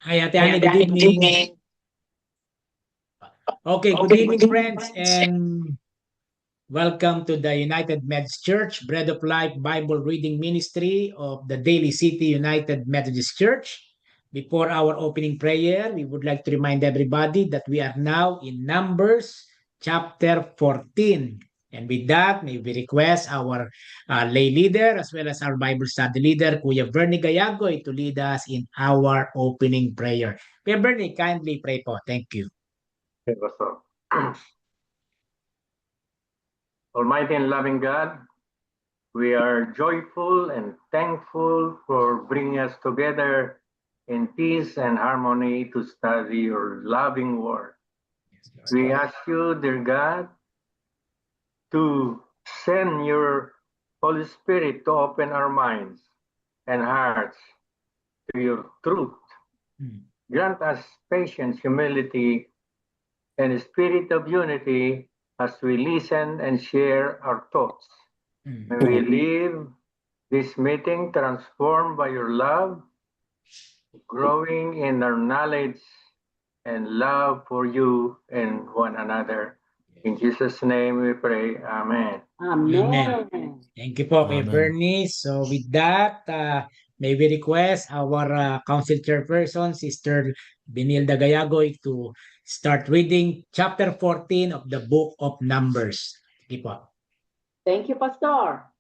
Hi, Ate Annie. Good evening. Okay, good evening, friends, and welcome to the United Methodist Church Bread of Life Bible Reading Ministry of the Daly City United Methodist Church. Before our opening prayer, we would like to remind everybody that we are now in Numbers chapter 14. And with that, may we request our lay leader as well as our Bible study leader, Kuya Bernie Gayagoy, to lead us in our opening prayer. Kuya Bernie, kindly pray po. Thank you. Okay, Pastor. Almighty and loving God, we are joyful and thankful for bringing us together in peace and harmony to study your loving word. We ask you, dear God, to send your Holy Spirit to open our minds and hearts to your truth. Grant us patience, humility, and a spirit of unity as we listen and share our thoughts. May we leave this meeting transformed by your love, growing in our knowledge and love for you and one another. In Jesus' name we pray. Amen. Amen. Thank you po, Kuya Amen. Bernie. So with that, may we request our council chairperson, Sister Benilda Gayagoy, to start reading chapter 14 of the book of Numbers. Thank you po. Thank you, Pastor.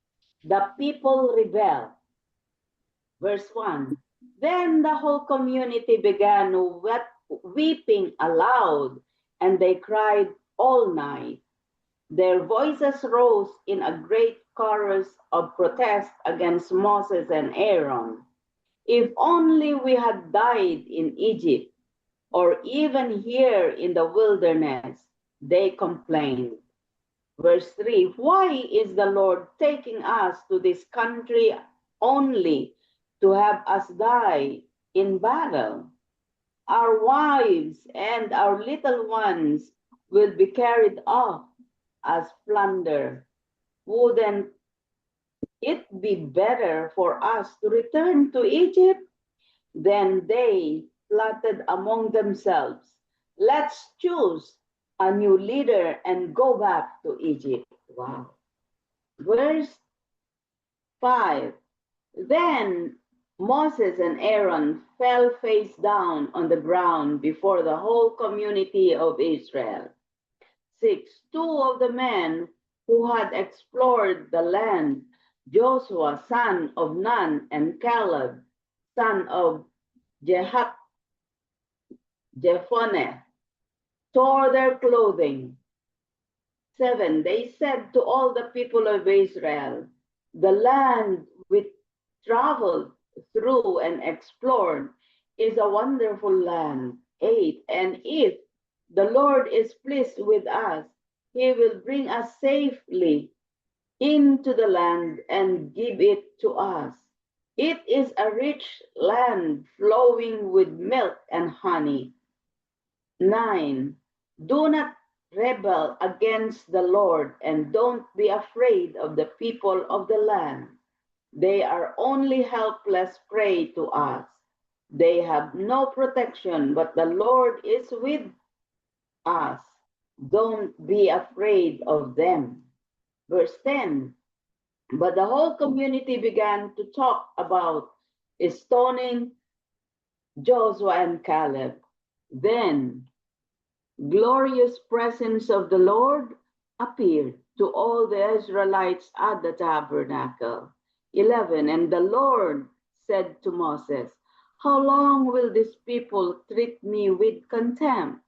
The people rebel. Verse 1. Then the whole community began weeping aloud, and they cried all night. Their voices rose in a great chorus of protest against Moses and Aaron. If only we had died in Egypt, or even here in the wilderness, they complained. Verse 3, why is the Lord taking us to this country only to have us die in battle? Our wives and our little ones will be carried off as plunder. Wouldn't it be better for us to return to Egypt? Then they plotted among themselves, let's choose a new leader and go back to Egypt. Wow. Verse 5. Then Moses and Aaron fell face down on the ground before the whole community of Israel. 6. Two of the men who had explored the land, Joshua, son of Nun, and Caleb, son of Jephunneh, tore their clothing. 7. They said to all the people of Israel, the land we traveled through and explored is a wonderful land. 8. And if the Lord is pleased with us, he will bring us safely into the land and give it to us. It is a rich land flowing with milk and honey. 9. Do not rebel against the Lord and don't be afraid of the people of the land. They are only helpless prey to us. They have no protection, but the Lord is with us. Don't be afraid of them. Verse 10. But the whole community began to talk about stoning Joshua and Caleb. Then glorious presence of the Lord appeared to all the Israelites at the tabernacle. 11. And the Lord said to Moses, how long will this people treat me with contempt?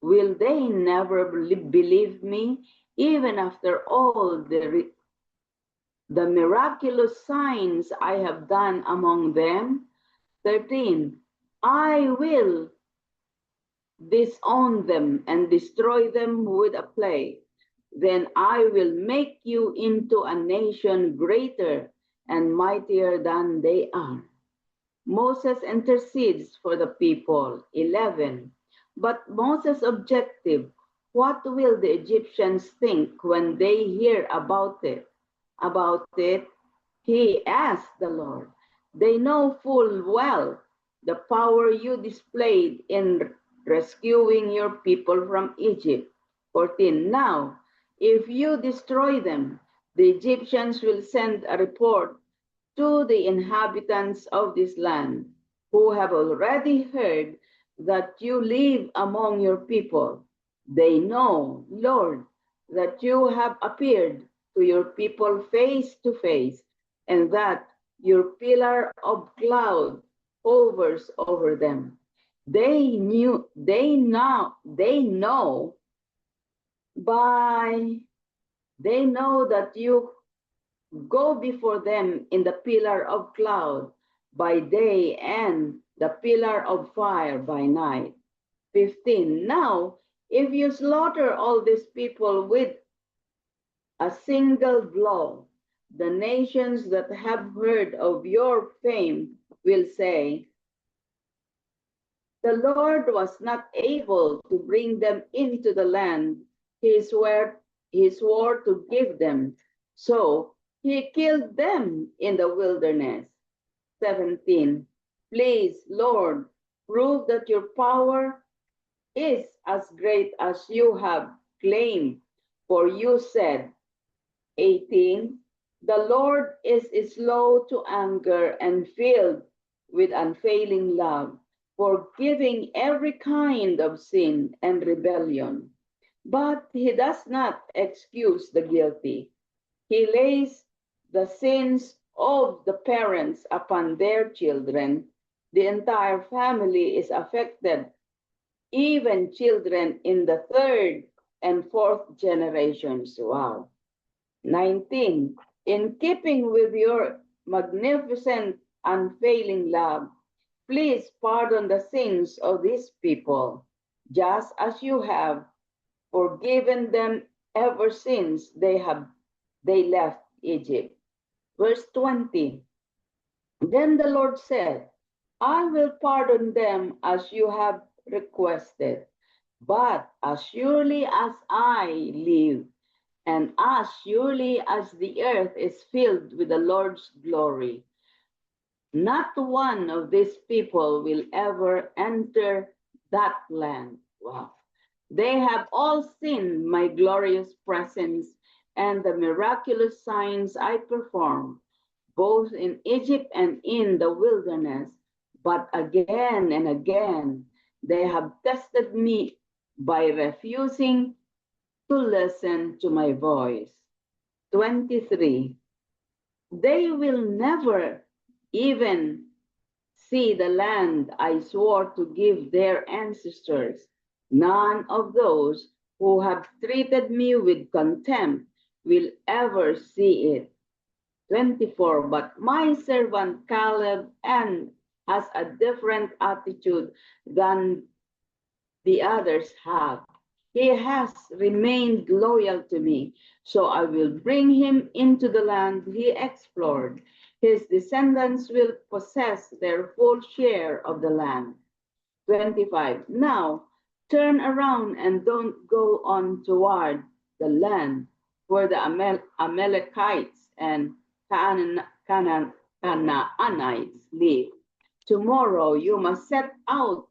Will they never believe me, even after all the miraculous signs I have done among them? 13. I will disown them and destroy them with a plague. Then I will make you into a nation greater and mightier than they are. Moses intercedes for the people. 11. But Moses' objective, what will the Egyptians think when they hear about it? He asked the Lord. They know full well the power you displayed in rescuing your people from Egypt. 14. Now, if you destroy them, the Egyptians will send a report to the inhabitants of this land, who have already heard that you live among your people. They know, Lord, that you have appeared to your people face to face, and that your pillar of cloud hovers over them. They know that you go before them in the pillar of cloud by day and the pillar of fire by night. 15. Now, if you slaughter all these people with a single blow, the nations that have heard of your fame will say, the Lord was not able to bring them into the land he swore to give them. So he killed them in the wilderness. 17. Please, Lord, prove that your power is as great as you have claimed. For you said, 18, the Lord is slow to anger and filled with unfailing love, forgiving every kind of sin and rebellion. But he does not excuse the guilty. He lays the sins of the parents upon their children. The entire family is affected, even children in the third and fourth generations. Wow. 19. In keeping with your magnificent, unfailing love, please pardon the sins of these people, just as you have forgiven them ever since they left Egypt. Verse 20. Then the Lord said, I will pardon them as you have requested, but as surely as I live, and as surely as the earth is filled with the Lord's glory, not one of these people will ever enter that land. Wow. They have all seen my glorious presence and the miraculous signs I perform, both in Egypt and in the wilderness. But again and again, they have tested me by refusing to listen to my voice. 23. They will never even see the land I swore to give their ancestors. None of those who have treated me with contempt will ever see it. 24. But my servant Caleb has a different attitude than the others have. He has remained loyal to me, so I will bring him into the land he explored. His descendants will possess their full share of the land. 25. Now, turn around and don't go on toward the land where the Amalekites and Canaanites live. Tomorrow you must set out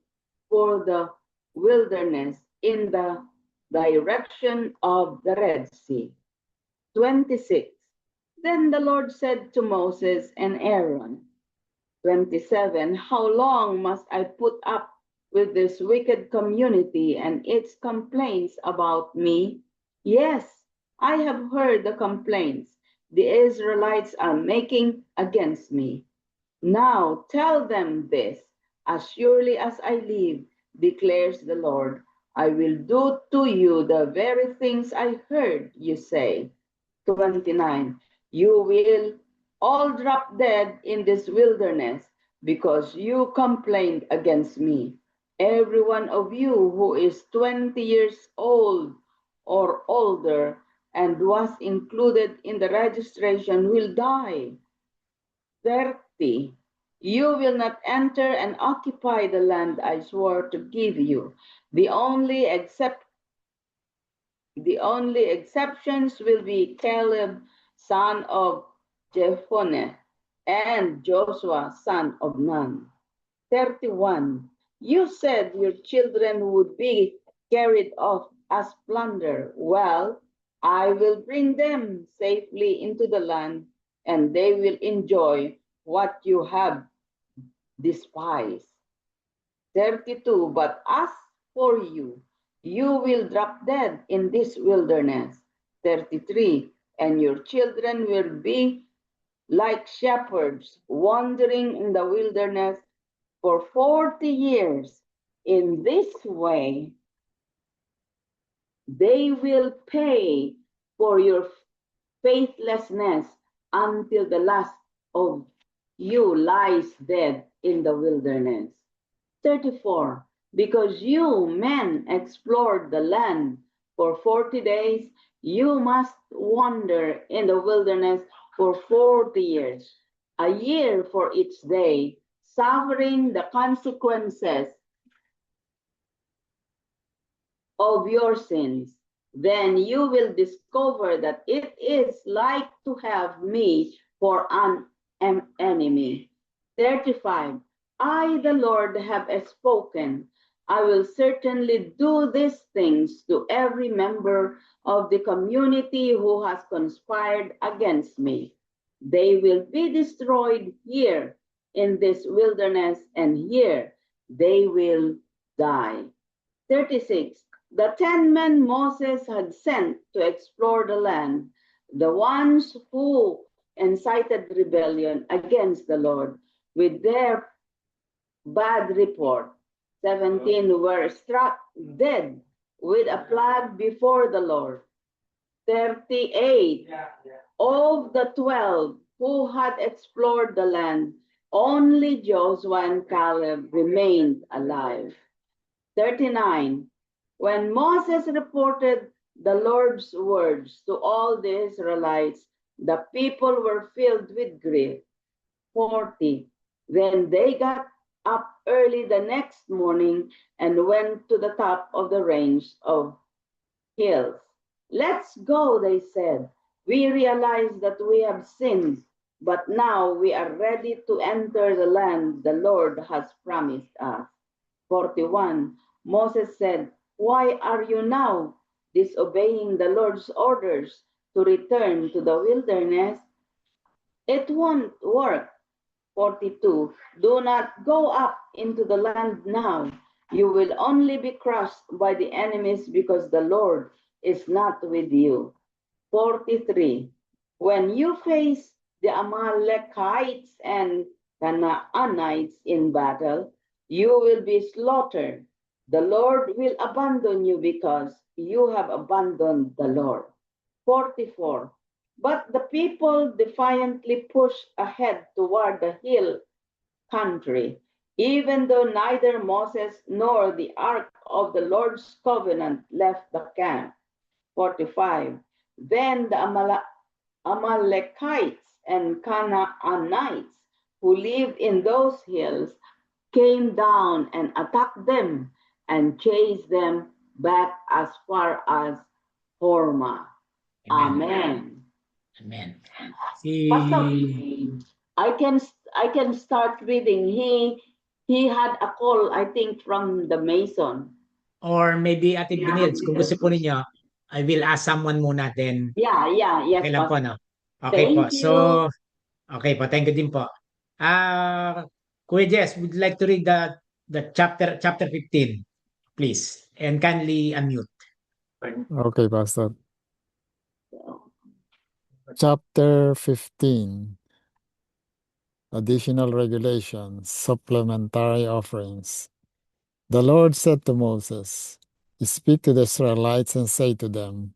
for the wilderness in the direction of the Red Sea. 26. Then the Lord said to Moses and Aaron, 27. How long must I put up with this wicked community and its complaints about me? Yes, I have heard the complaints the Israelites are making against me. Now tell them this, as surely as I live, declares the Lord, I will do to you the very things I heard you say. 29. You will all drop dead in this wilderness because you complained against me. Every one of you who is 20 years old or older and was included in the registration will die. 30. You will not enter and occupy the land I swore to give you. The only exceptions will be Caleb, son of Jephunneh, and Joshua, son of Nun. 31. You said your children would be carried off as plunder. Well, I will bring them safely into the land, and they will enjoy what you have despised. 32. But as for you, you will drop dead in this wilderness. 33. And your children will be like shepherds wandering in the wilderness for 40 years. In this way, they will pay for your faithlessness until the last of you lies dead in the wilderness. 34. Because you men explored the land for 40 days, you must wander in the wilderness for 40 years, a year for each day, suffering the consequences of your sins. Then you will discover that it is like to have me for an enemy. 35. I, the Lord, have spoken. I will certainly do these things to every member of the community who has conspired against me. They will be destroyed here in this wilderness, and here they will die. 36. The 10 men Moses had sent to explore the land, the ones who incited rebellion against the Lord with their bad report, 17 were struck dead with a plague before the Lord. 38 of the 12 who had explored the land, only Joshua and Caleb remained alive. 39. When Moses reported the Lord's words to all the Israelites, the people were filled with grief. 40. Then they got up early the next morning and went to the top of the range of hills. Let's go, they said. We realize that we have sinned, but now we are ready to enter the land the Lord has promised us. 41. Moses said, why are you now disobeying the Lord's orders to return to the wilderness? It won't work. 42. Do not go up into the land now. You will only be crushed by the enemies because the Lord is not with you. 43. When you face the Amalekites and Canaanites in battle, you will be slaughtered. The Lord will abandon you because you have abandoned the Lord. 44. But the people defiantly pushed ahead toward the hill country, even though neither Moses nor the ark of the Lord's covenant left the camp. 45. Then the Amalekites and Canaanites who lived in those hills came down and attacked them and chased them back as far as Hormah. Amen. Amen. Pastor, I can start reading. He had a call, I think, from the Mason. Or maybe Ate Binils, kung gusto po ninyo, I will ask someone muna then. Yeah, yes. Okay lang po, no? Thank Okay po. you. So, okay po. Thank you din po. Kuya Jess, would you like to read the chapter 15, please? And kindly unmute. Okay, Pastor. Chapter 15. Additional regulations, supplementary offerings. The Lord said to Moses, speak to the Israelites and say to them,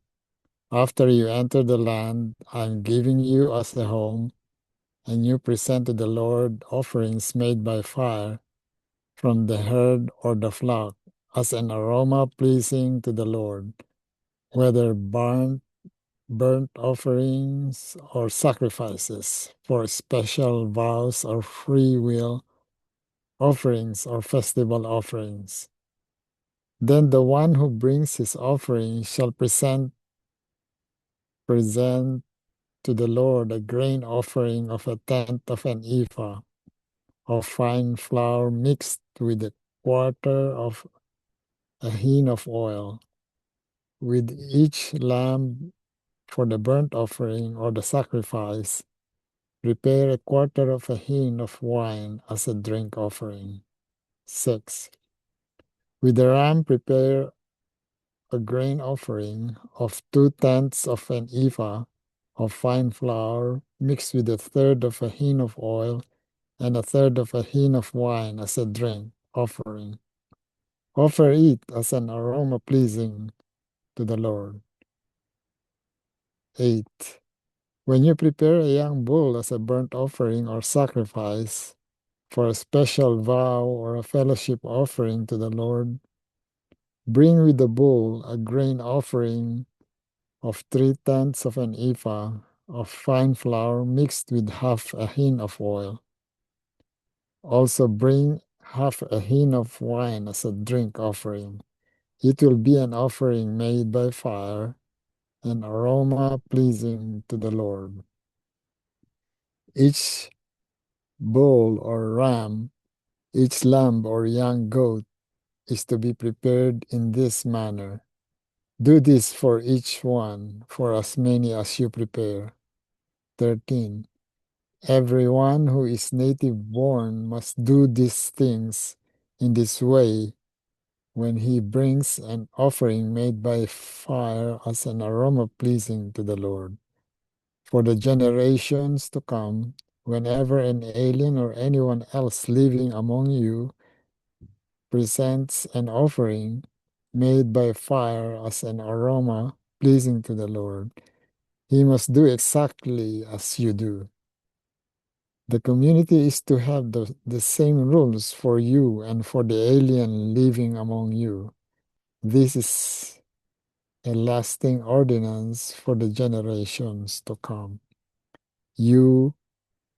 after you enter the land I'm giving you as a home, and you present to the Lord offerings made by fire from the herd or the flock as an aroma pleasing to the Lord, whether burnt offerings or sacrifices for special vows or free will offerings or festival offerings. Then the one who brings his offering shall present to the Lord a grain offering of a tenth of an ephah of fine flour mixed with a quarter of a hin of oil. With each lamb for the burnt offering or the sacrifice, prepare a quarter of a hin of wine as a drink offering. 6. With the ram, prepare a grain offering of 2/10 of an ephah of fine flour mixed with a third of a hin of oil and a third of a hin of wine as a drink offering. Offer it as an aroma pleasing to the Lord. 8. When you prepare a young bull as a burnt offering or sacrifice for a special vow or a fellowship offering to the Lord, bring with the bull a grain offering of 3/10 of an ephah of fine flour mixed with half a hin of oil. Also bring half a hin of wine as a drink offering. It will be an offering made by fire, an aroma pleasing to the Lord. Each bull or ram, each lamb or young goat is to be prepared in this manner. Do this for each one, for as many as you prepare. 13. Everyone who is native born must do these things in this way when he brings an offering made by fire as an aroma pleasing to the Lord. For the generations to come, whenever an alien or anyone else living among you presents an offering made by fire as an aroma pleasing to the Lord, he must do exactly as you do. The community is to have the same rules for you and for the alien living among you. This is a lasting ordinance for the generations to come. You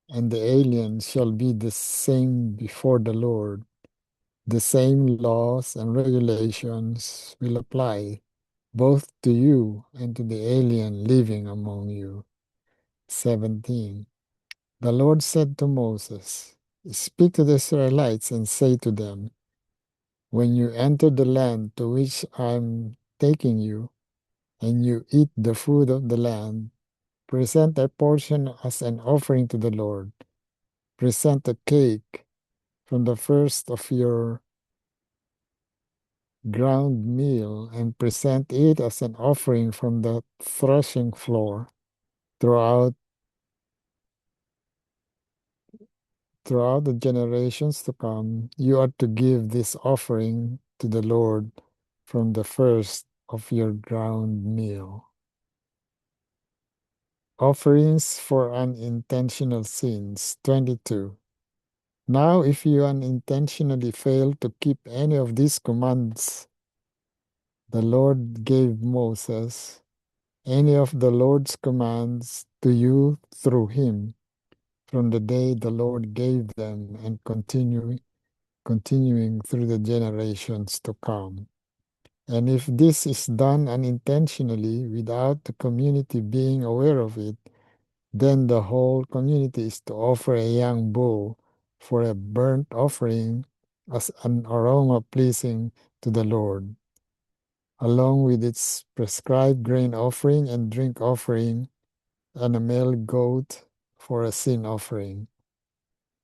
and the alien shall be the same before the Lord. The same laws and regulations will apply both to you and to the alien living among you. 17. The Lord said to Moses, Speak to the Israelites and say to them, When you enter the land to which I am taking you, and you eat the food of the land, present a portion as an offering to the Lord. Present a cake from the first of your ground meal and present it as an offering from the threshing floor. Throughout the generations to come, you are to give this offering to the Lord from the first of your ground meal. Offerings for unintentional sins. 22. Now, if you unintentionally fail to keep any of these commands the Lord gave Moses, any of the Lord's commands to you through him, from the day the Lord gave them and continuing through the generations to come. And if this is done unintentionally without the community being aware of it, then the whole community is to offer a young bull for a burnt offering as an aroma pleasing to the Lord, along with its prescribed grain offering and drink offering, and a male goat for a sin offering.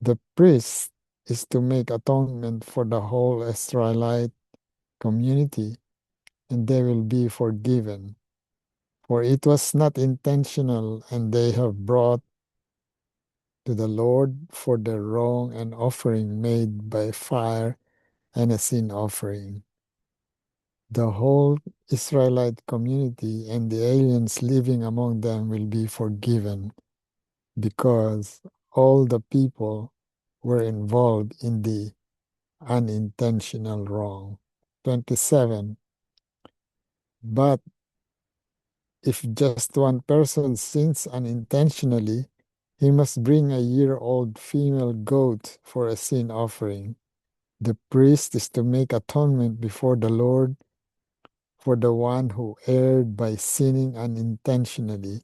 The priest is to make atonement for the whole Israelite community, and they will be forgiven. For it was not intentional, and they have brought to the Lord for their wrong an offering made by fire and a sin offering. The whole Israelite community and the aliens living among them will be forgiven, because all the people were involved in the unintentional wrong. 27. But if just one person sins unintentionally, he must bring a year-old female goat for a sin offering. The priest is to make atonement before the Lord for the one who erred by sinning unintentionally.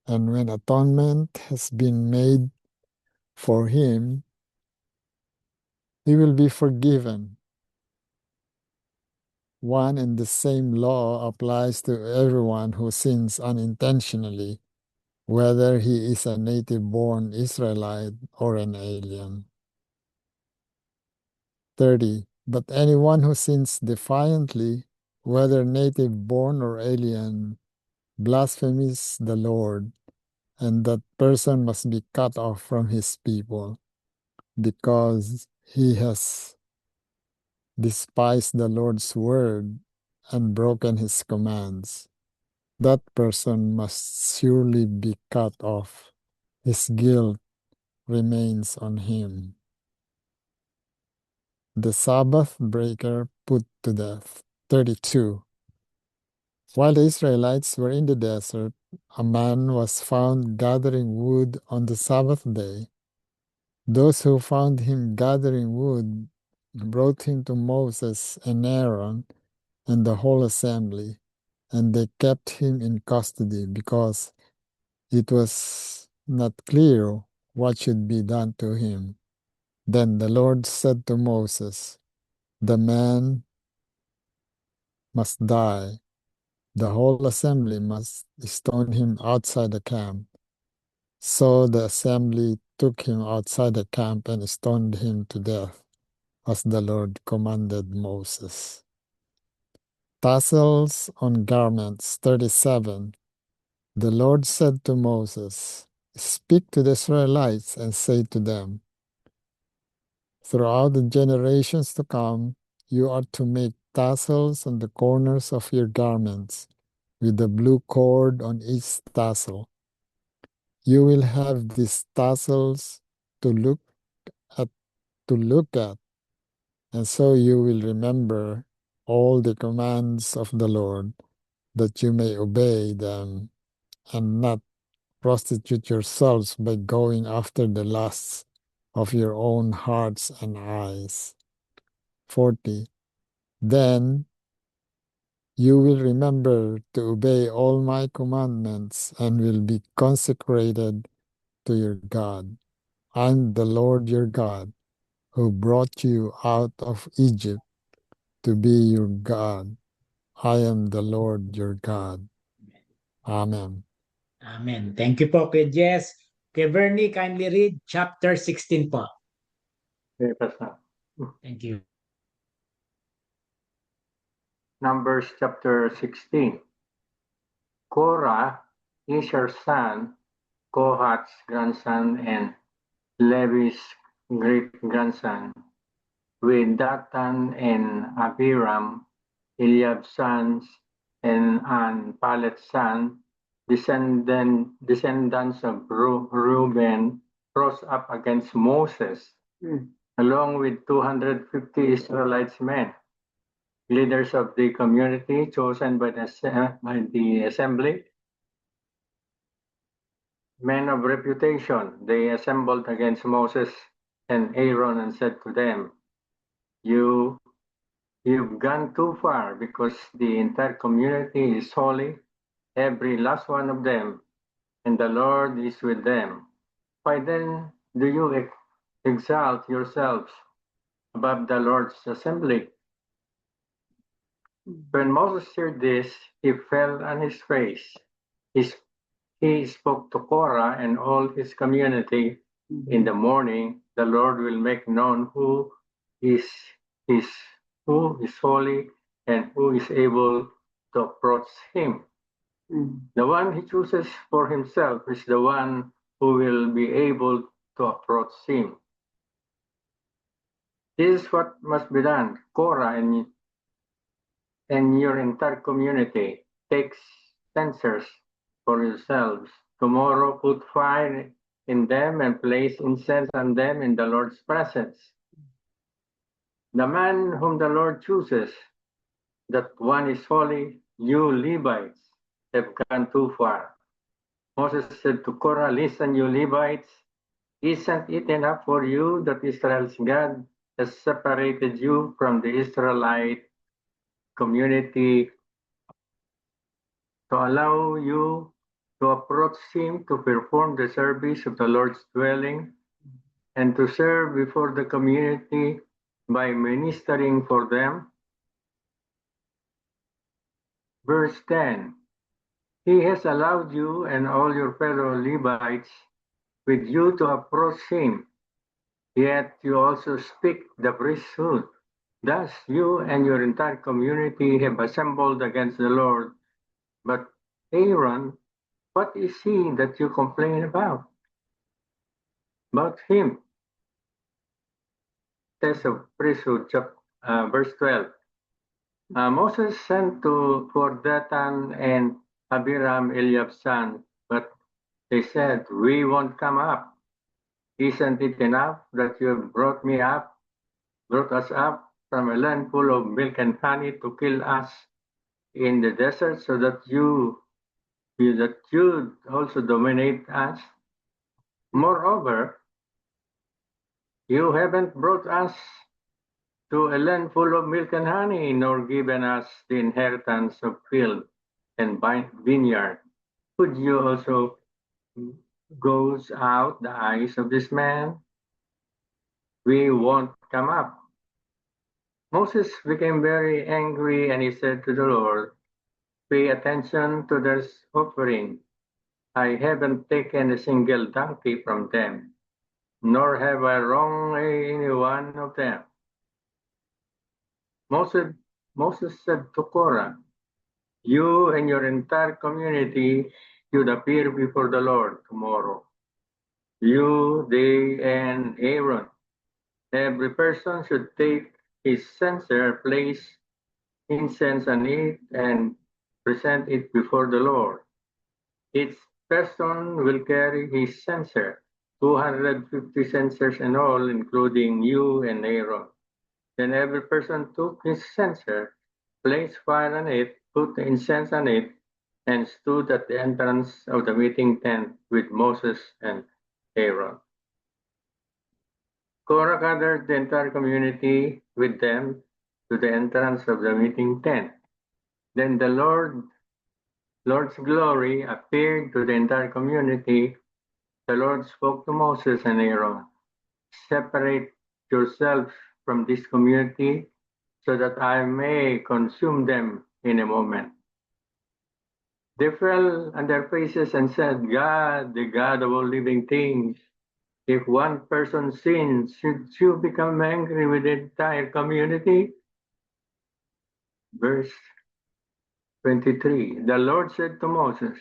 And when atonement has been made for him, he will be forgiven. One and the same law applies to everyone who sins unintentionally, whether he is a native-born Israelite or an alien. 30. But anyone who sins defiantly, whether native-born or alien, blasphemes the Lord, and that person must be cut off from his people, because he has despised the Lord's word and broken his commands. That person must surely be cut off. His guilt remains on him. The Sabbath breaker put to death. 32. While the Israelites were in the desert, a man was found gathering wood on the Sabbath day. Those who found him gathering wood brought him to Moses and Aaron and the whole assembly, and they kept him in custody because it was not clear what should be done to him. Then the Lord said to Moses, "The man must die. The whole assembly must stone him outside the camp." So the assembly took him outside the camp and stoned him to death, as the Lord commanded Moses. Tassels on garments. 37. The Lord said to Moses, "Speak to the Israelites and say to them, throughout the generations to come, you are to make tassels on the corners of your garments, with a blue cord on each tassel. You will have these tassels to look at, and so you will remember all the commands of the Lord, that you may obey them and not prostitute yourselves by going after the lusts of your own hearts and eyes." 40. Then you will remember to obey all my commandments and will be consecrated to your God. I'm the Lord your God, who brought you out of Egypt to be your God. I am the Lord your God. Amen. Amen. Thank you po, Kuya Jess. Kuya Bernie, kindly read chapter 16 po. Okay, Pastor. Thank you. Numbers chapter 16. Korah, Ishar's son, Kohath's grandson, and Levi's great-grandson, with Dathan and Abiram, Eliab's sons, and Palet's son, descendants of Reuben, rose up against Moses, along with 250 Israelites men, leaders of the community chosen by the assembly, men of reputation. They assembled against Moses and Aaron and said to them, You've gone too far, because the entire community is holy, every last one of them, and the Lord is with them. Why then do you exalt yourselves above the Lord's assembly? When Moses heard this, he fell on his face. He spoke to Korah and all his community. In the morning, the Lord will make known who is holy and who is able to approach him. The one he chooses for himself is the one who will be able to approach him. This is what must be done. Korah and your entire community, take censers for yourselves. Tomorrow put fire in them and place incense on them in the Lord's presence. The man whom the Lord chooses, that one is holy. You Levites have gone too far. Moses said to Korah, Listen, you Levites, isn't it enough for you that Israel's God has separated you from the Israelite community to allow you to approach him to perform the service of the Lord's dwelling and to serve before the community by ministering for them. Verse 10, He has allowed you and all your fellow Levites with you to approach him, yet you also speak the priesthood. Thus you and your entire community have assembled against the Lord. But Aaron, what is he that you complain about? About him. Test of priesthood, verse 12. Moses sent for Dathan and Abiram, Eliab's son, but they said, "We won't come up. Isn't it enough that you have brought us up from a land full of milk and honey to kill us in the desert, so that you also dominate us? Moreover, you haven't brought us to a land full of milk and honey, nor given us the inheritance of field and vineyard. Could you also gouge out the eyes of this man? We won't come up." Moses became very angry, and he said to the Lord, "Pay attention to their offering. I haven't taken a single donkey from them, nor have I wronged any one of them." Moses said to Korah, "You and your entire community should appear before the Lord tomorrow. You, they, and Aaron. Every person should take his censer, place incense on it, and present it before the Lord. Each person will carry his censer, 250 censers in all, including you and Aaron. Then every person took his censer, placed fire on it, put the incense on it, and stood at the entrance of the meeting tent with Moses and Aaron. Korah gathered the entire community with them to the entrance of the meeting tent. Then the Lord's glory appeared to the entire community. The Lord spoke to Moses and Aaron, "Separate yourselves from this community so that I may consume them in a moment." They fell on their faces and said, "God, the God of all living things, if one person sins, should you become angry with the entire community?" Verse 23, the Lord said to Moses,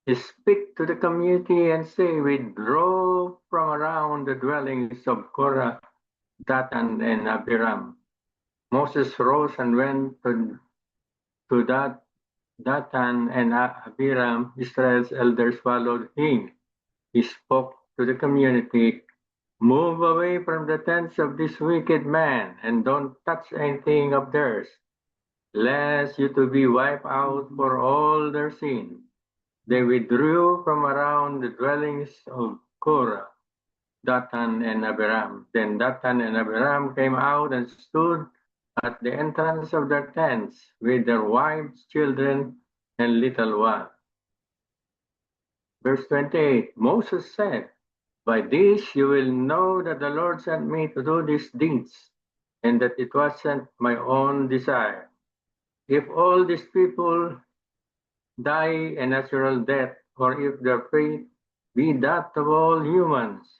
"Speak to the community and say, withdraw from around the dwellings of Korah, Dathan, and Abiram." Moses rose and went to Dathan and Abiram. Israel's elders followed him. He spoke to the community, "Move away from the tents of this wicked man and don't touch anything of theirs, lest you to be wiped out for all their sin." They withdrew from around the dwellings of Korah, Dathan, and Abiram. Then Dathan and Abiram came out and stood at the entrance of their tents with their wives, children, and little ones. Verse 28, Moses said, "By this you will know that the Lord sent me to do these deeds, and that it wasn't my own desire. If all these people die a natural death, or if their fate be that of all humans,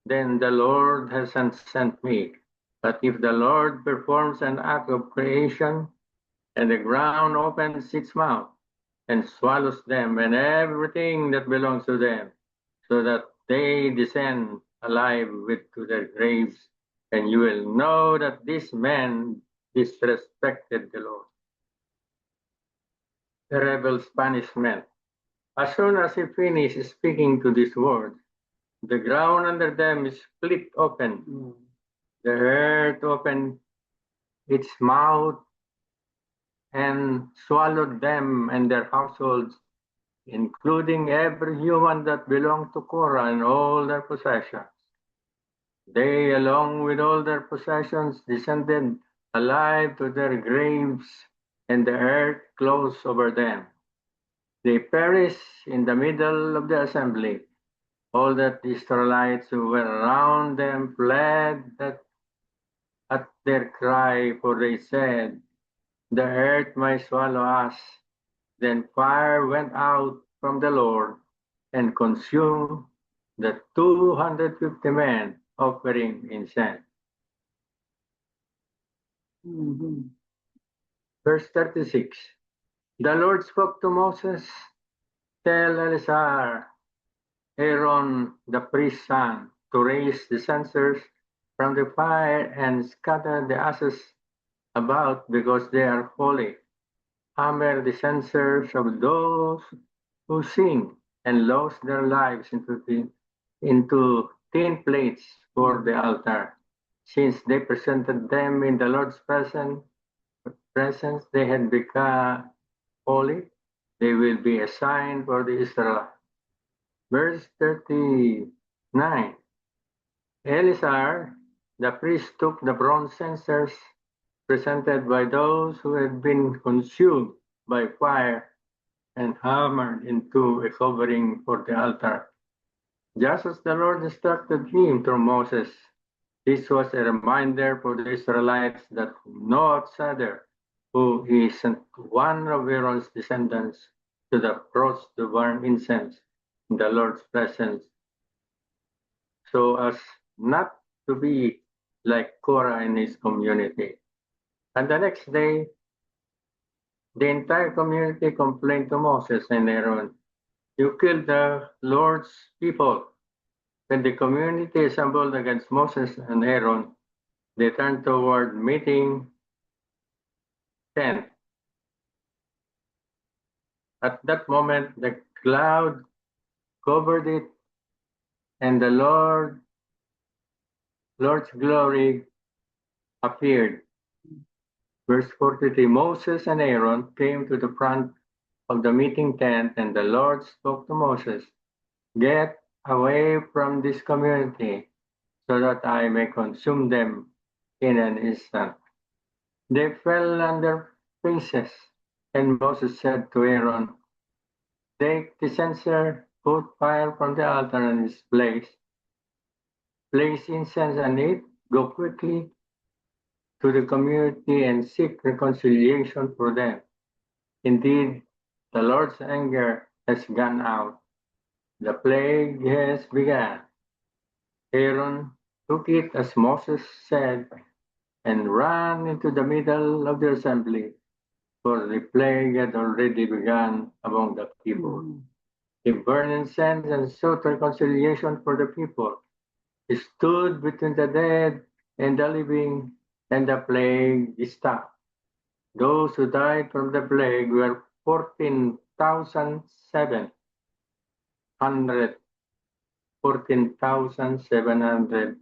then the Lord hasn't sent me. But if the Lord performs an act of creation, and the ground opens its mouth and swallows them and everything that belongs to them, so that they descend alive to their graves, and you will know that this man disrespected the Lord." The rebel's punishment. As soon as he finished speaking to these words, the ground under them split open. The earth opened its mouth and swallowed them and their households, including every human that belonged to Korah and all their possessions. They, along with all their possessions, descended alive to their graves, and the earth closed over them. They perished in the middle of the assembly. All that the Israelites who were around them fled at their cry, for they said, "The earth might swallow us." Then fire went out from the Lord and consumed the 250 men offering incense. Mhm. Verse 36. The Lord spoke to Moses, "Tell Eleazar, Aaron the priest's son, to raise the censers from the fire and scatter the ashes about, because they are holy. Hammer the censers of those who sing and lose their lives into tin plates for the altar. Since they presented them in the Lord's presence, they had become holy. They will be a sign for the Israelites. Verse 39. Eleazar, the priest, took the bronze censers presented by those who had been consumed by fire and hammered into a covering for the altar, just as the Lord instructed him through Moses. This was a reminder for the Israelites that no outsider who isn't one of Aaron's descendants should approach to burn incense in the Lord's presence, so as not to be like Korah and his community. And the next day, the entire community complained to Moses and Aaron, "You killed the Lord's people." When the community assembled against Moses and Aaron, they turned toward meeting tent. At that moment, the cloud covered it, and the Lord's glory appeared. Verse 43, Moses and Aaron came to the front of the meeting tent, and the Lord spoke to Moses, "Get away from this community, so that I may consume them in an instant." They fell on their faces, and Moses said to Aaron, "Take the censer, put fire from the altar in its place, place incense on it, go quickly to the community and seek reconciliation for them. Indeed, the Lord's anger has gone out. The plague has begun." Aaron took it as Moses said and ran into the middle of the assembly, for the plague had already begun among the people. He burned incense and sought reconciliation for the people. He stood between the dead and the living, and the plague stopped. Those who died from the plague were 14,700,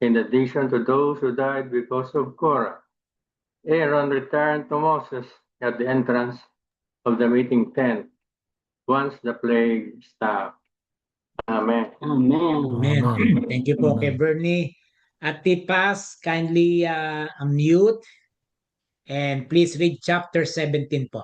in addition to those who died because of Korah. Aaron returned to Moses at the entrance of the meeting tent once the plague stopped. Amen. Amen. Amen. Amen. Thank you po kay Amen. Bernie. Ate Paz, kindly unmute and please read chapter 17 po.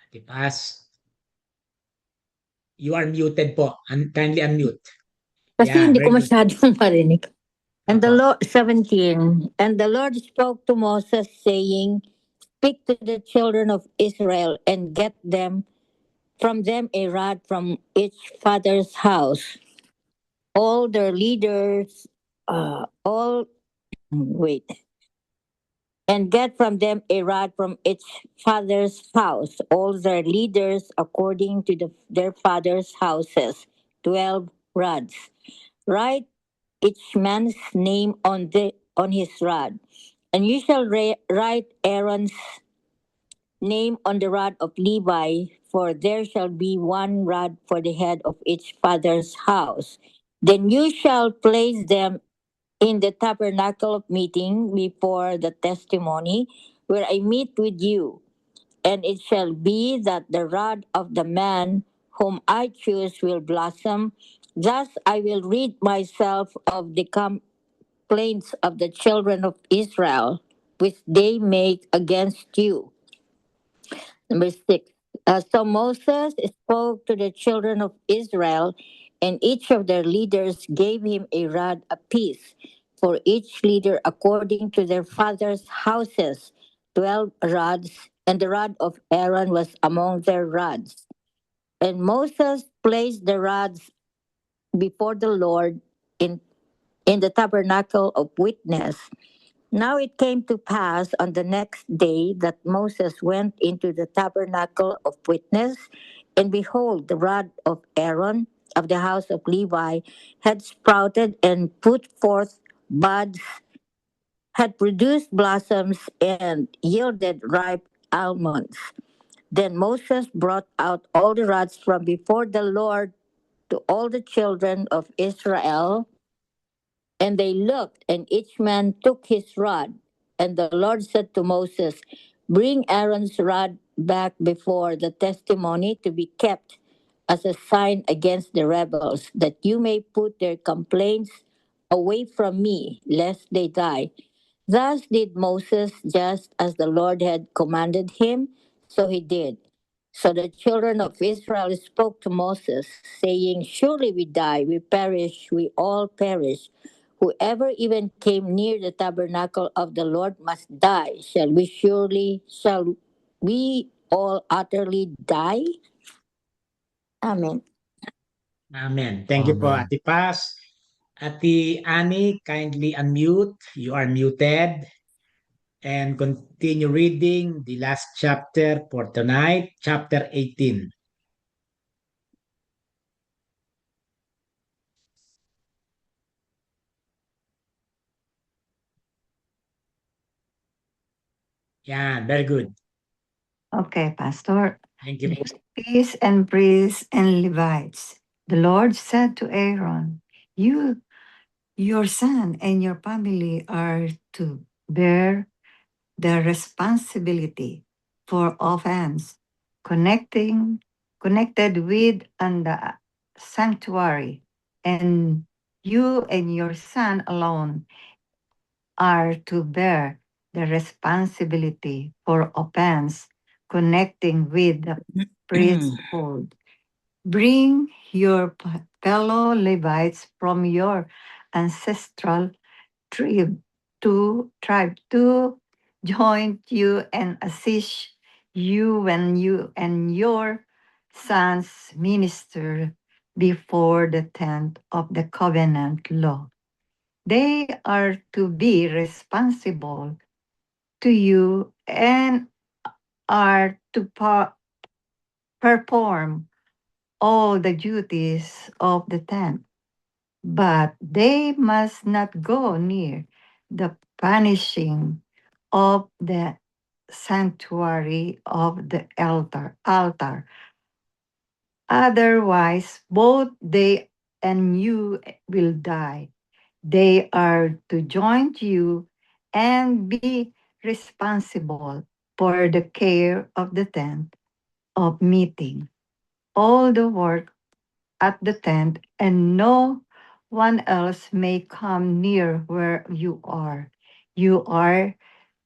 Ate Paz, you are muted po. Kindly unmute. Kasi Yeah, hindi ko very good. masyadong marinig. And the Apo. Lord, 17, and the Lord spoke to Moses, saying, "Speak to the children of Israel and get them from them a rod from each father's house. All their leaders, all, wait, and get from them a rod from each father's house, all their leaders according to their father's houses, 12 rods. Write each man's name on his rod, and you shall write Aaron's name on the rod of Levi, for there shall be one rod for the head of each father's house. Then you shall place them in the tabernacle of meeting before the testimony, where I meet with you. And it shall be that the rod of the man whom I choose will blossom. Thus I will rid myself of the complaints of the children of Israel, which they make against you. Number 6. So Moses spoke to the children of Israel, and each of their leaders gave him a rod apiece, for each leader according to their fathers' houses, 12 rods, and the rod of Aaron was among their rods. And Moses placed the rods before the Lord in, in the tabernacle of witness. Now it came to pass on the next day that Moses went into the tabernacle of witness, and behold, the rod of Aaron of the house of Levi had sprouted and put forth buds, had produced blossoms, and yielded ripe almonds. Then Moses brought out all the rods from before the Lord to all the children of Israel, and they looked, and each man took his rod. And the Lord said to Moses, bring Aaron's rod back before the testimony to be kept as a sign against the rebels, that you may put their complaints away from me, lest they die. Thus did Moses, just as the Lord had commanded him, so he did. So the children of Israel spoke to Moses, saying, surely we die, we perish, we all perish. Whoever even came near the tabernacle of the Lord must die. Shall we all utterly die? Amen. Amen. Thank you po, Amen. Ate Paz. Ate Annie, kindly unmute. You are muted. And continue reading the last chapter for tonight, chapter 18. Yeah, very good. Okay, Pastor. Thank you po. Peace and priests and Levites. The Lord said to Aaron, you, your son, and your family are to bear the responsibility for offense connected with and the sanctuary, and you and your son alone are to bear the responsibility for offense connecting with the priesthood. Bring your fellow Levites from your ancestral tribe to join you and assist you when you and your sons minister before the tent of the covenant law. They are to be responsible to you and are to perform all the duties of the tent, but they must not go near the punishing of the sanctuary of the altar. Otherwise, both they and you will die. They are to join you and be responsible for the care of the tent of meeting, all the work at the tent, and no one else may come near where you are. You are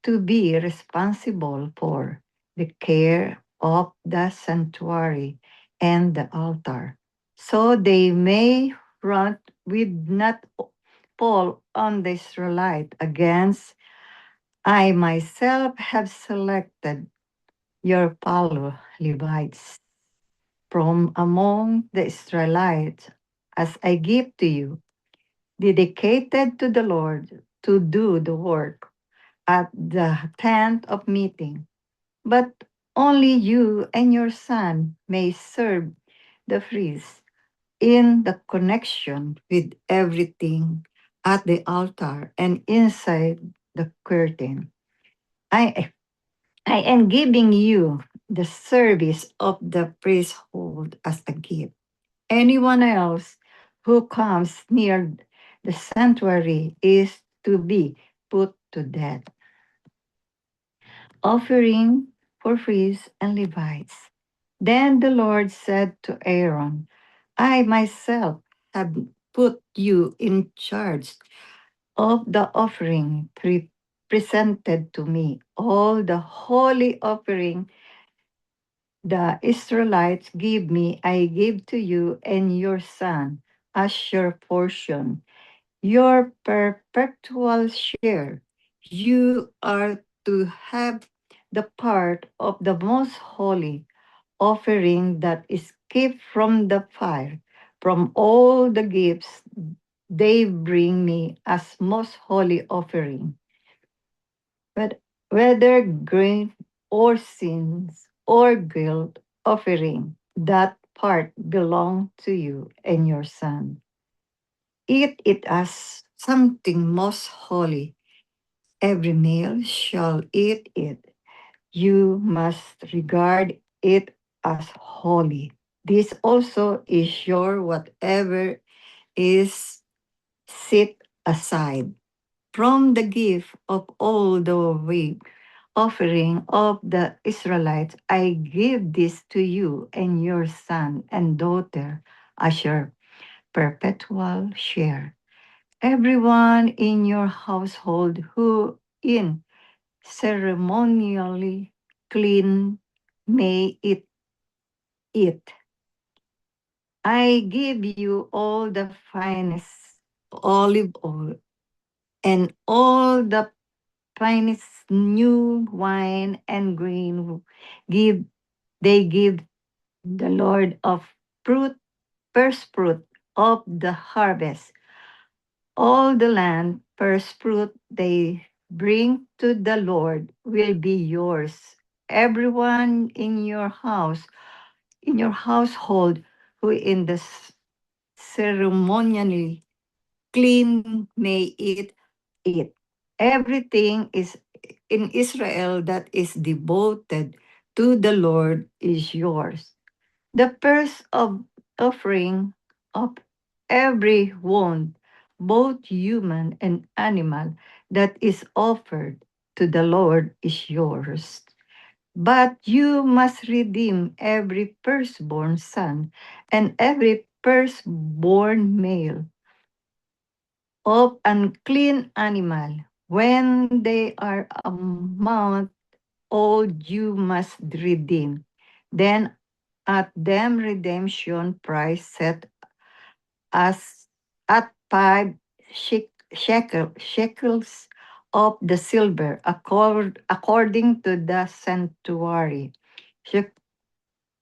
to be responsible for the care of the sanctuary and the altar, so they may run with not fall on the Israelite against. I myself have selected your fellow Levites from among the Israelites as I give to you, dedicated to the Lord to do the work at the tent of meeting. But only you and your son may serve the priest in the connection with everything at the altar and inside the curtain. I I am giving you the service of the priesthood as a gift. Anyone else who comes near the sanctuary is to be put to death. Offering for priests and Levites. Then the Lord said to Aaron, I myself have put you in charge of the offering presented to me, all the holy offering the Israelites give me, I give to you and your son as your portion, your perpetual share. You are to have the part of the most holy offering that is kept from the fire, from all the gifts they bring me as most holy offering. But whether grain or sins or guilt offering, that part belong to you and your son. Eat it as something most holy. Every male shall eat it. You must regard it as holy. This also is your whatever is set aside from the gift of all the way offering of the Israelites. I give this to you and your son and daughter as your perpetual share. Everyone in your household who in ceremonially clean may eat it. I give you all the finest olive oil and all the finest new wine and grain give they give the Lord of fruit, first fruit of the harvest. All the land, first fruit they bring to the Lord will be yours. Everyone in your house, in your household, who in the ceremonially clean may eat it. Everything is in Israel that is devoted to the Lord is yours. The first of offering of every wound, both human and animal, that is offered to the Lord is yours. But you must redeem every firstborn son and every firstborn male of unclean animal. When they are a month old, you must redeem. Then at them redemption price set as at 5 shekels of the silver according to the sanctuary. Shek-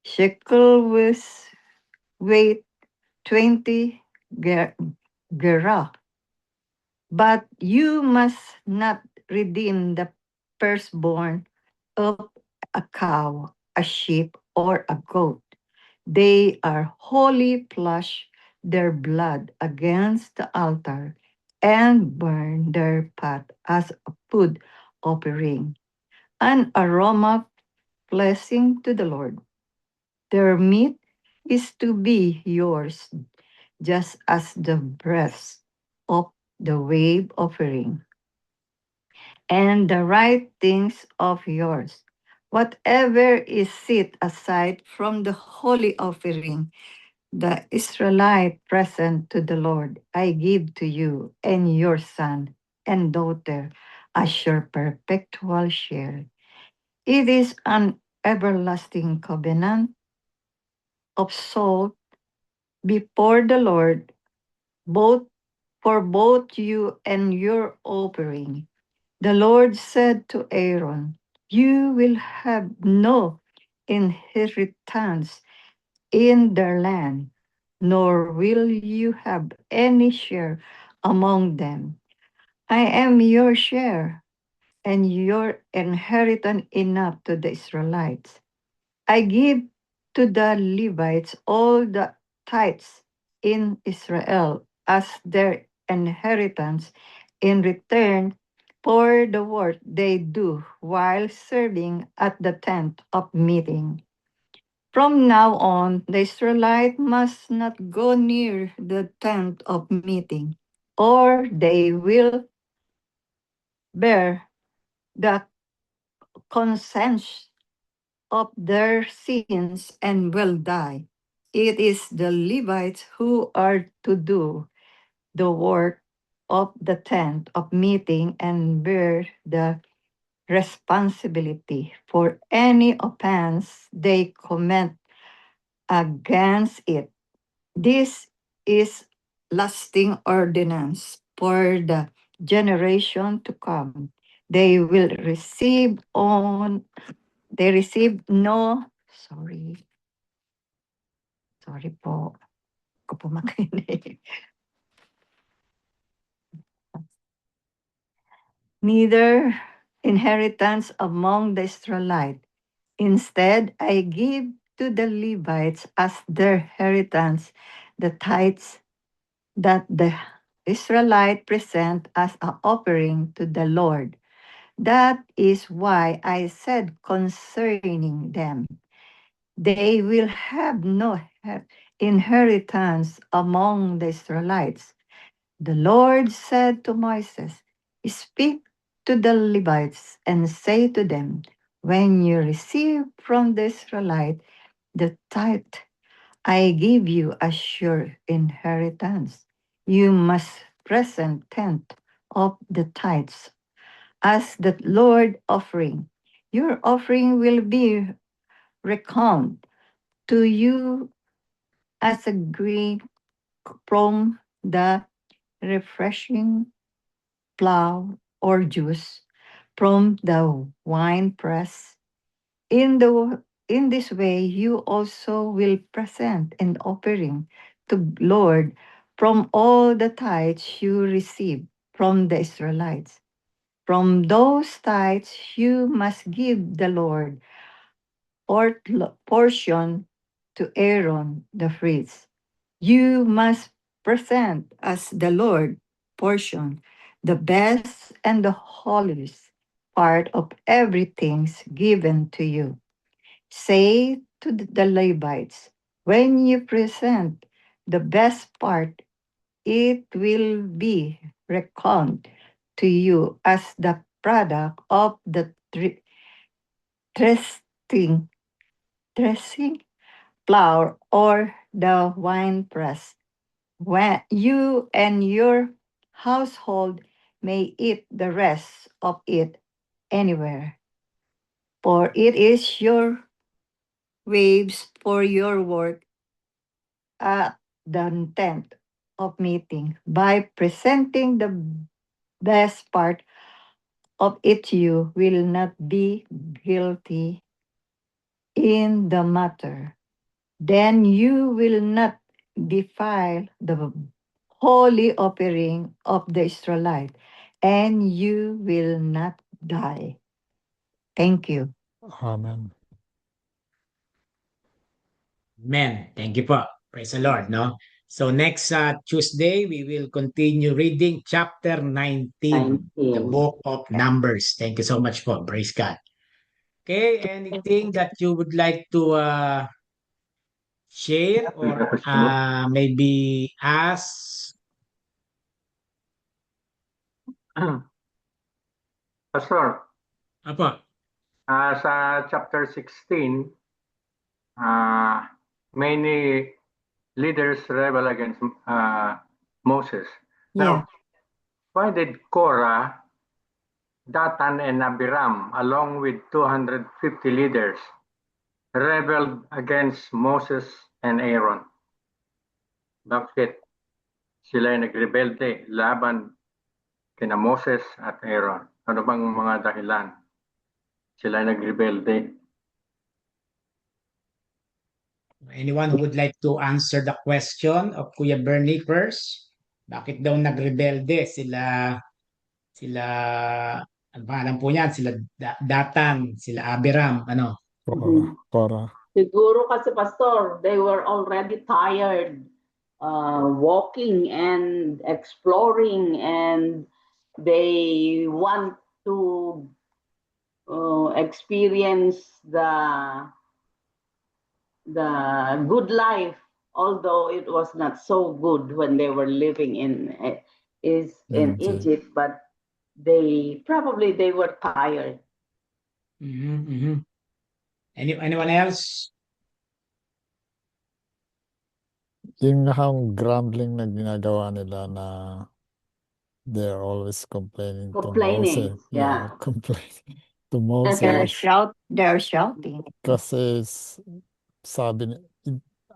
Shekel with weight 20 gerah. But you must not redeem the firstborn of a cow, a sheep, or a goat. They are holy, flush their blood against the altar and burn their fat as a food offering, an aroma pleasing to the Lord. Their meat is to be yours, just as the breast of the wave offering and the right things of yours. Whatever is set aside from the holy offering, the Israelite present to the Lord, I give to you and your son and daughter as your perpetual share. It is an everlasting covenant of salt before the Lord, both for both you and your offering. The Lord said to Aaron, you will have no inheritance in their land, nor will you have any share among them. I am your share and your inheritance enough to the Israelites. I give to the Levites all the tithes in Israel as their inheritance in return for the work they do while serving at the tent of meeting. From now on, the Israelite must not go near the tent of meeting, or they will bear the conscience of their sins and will die. It is the Levites who are to do the work of the tent of meeting and bear the responsibility for any offense they commit against it. This is lasting ordinance for the generation to come. They will receive no, sorry po, ko po makinig. Neither inheritance among the Israelites. Instead, I give to the Levites as their inheritance the tithes that the Israelite present as an offering to the Lord. That is why I said concerning them, they will have no inheritance among the Israelites. The Lord said to Moses, speak to the Levites and say to them, when you receive from the Israelite the tithe I give you as your inheritance, you must present tenth of the tithes as the Lord offering. Your offering will be reckoned to you as a grain from the refreshing plough or juice from the wine press. In this way, you also will present an offering to Lord from all the tithes you receive from the Israelites. From those tithes, you must give the Lord portion to Aaron the priest. You must present as the Lord portion the best and the holiest part of everything given to you. Say to the Levites, when you present the best part, it will be reckoned to you as the product of the dressing, dressing flour or the wine press. When you and your household may eat the rest of it anywhere, for it is your waves for your work at the tent of meeting. By presenting the best part of it, you will not be guilty in the matter. Then you will not defile the holy offering of the Israelite, and you will not die. Thank you. Amen. Amen. Thank you po. Praise the Lord, no? So next Tuesday, we will continue reading chapter 19, the 19. book of Numbers. Thank you so much po. Praise God. Okay, anything that you would like to share or maybe ask? Pastor, Apo. sa chapter 16, many leaders rebel against Moses. Yeah. Now, why did Korah, Datan, and Abiram, along with 250 leaders, rebelled against Moses and Aaron? Bakit sila nagrebelde laban kina Moses at Aaron? Ano bang mga dahilan sila nagrebelde? Anyone who would like to answer the question of Kuya Bernie first? Bakit daw nagrebelde sila ano pa alam po niyan, sila Datan, sila Abiram, ano? Korah. Siguro kasi, Pastor, they were already tired walking and exploring, and they want to experience the good life, although it was not so good when they were living in Egypt, but they were tired. Anyone else? Yung grumbling na ginagawa nila na they're always complaining to Complaining, Moses. yeah. Complaining. to They're Moses shouting. kasi sabi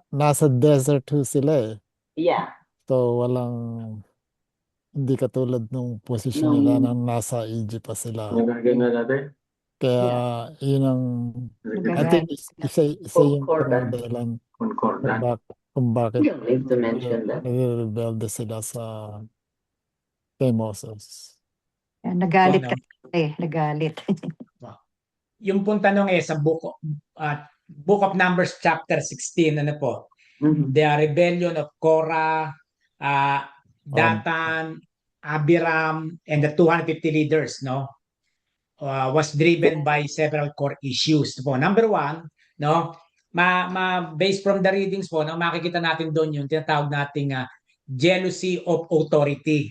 nasa desert ho sila eh. Yeah. So hindi katulad nung posisyon nila nang nasa Egypt pa sila. Ganun natin. Kaya yun ang I think isa yung Concordant. dahilan Concordant. kung bakit You don't need to mention that. nare-rebelde sila kay Moses. Nagalit Ano? nagalit. Yung pong tanong sa Book of Numbers chapter 16, ano po? The rebellion of Korah, Datan, Abiram, and the 250 leaders, no? Was driven by several core issues po. Number one, no? Based from the readings po, no, makikita natin doon yung tinatawag nating jealousy of authority.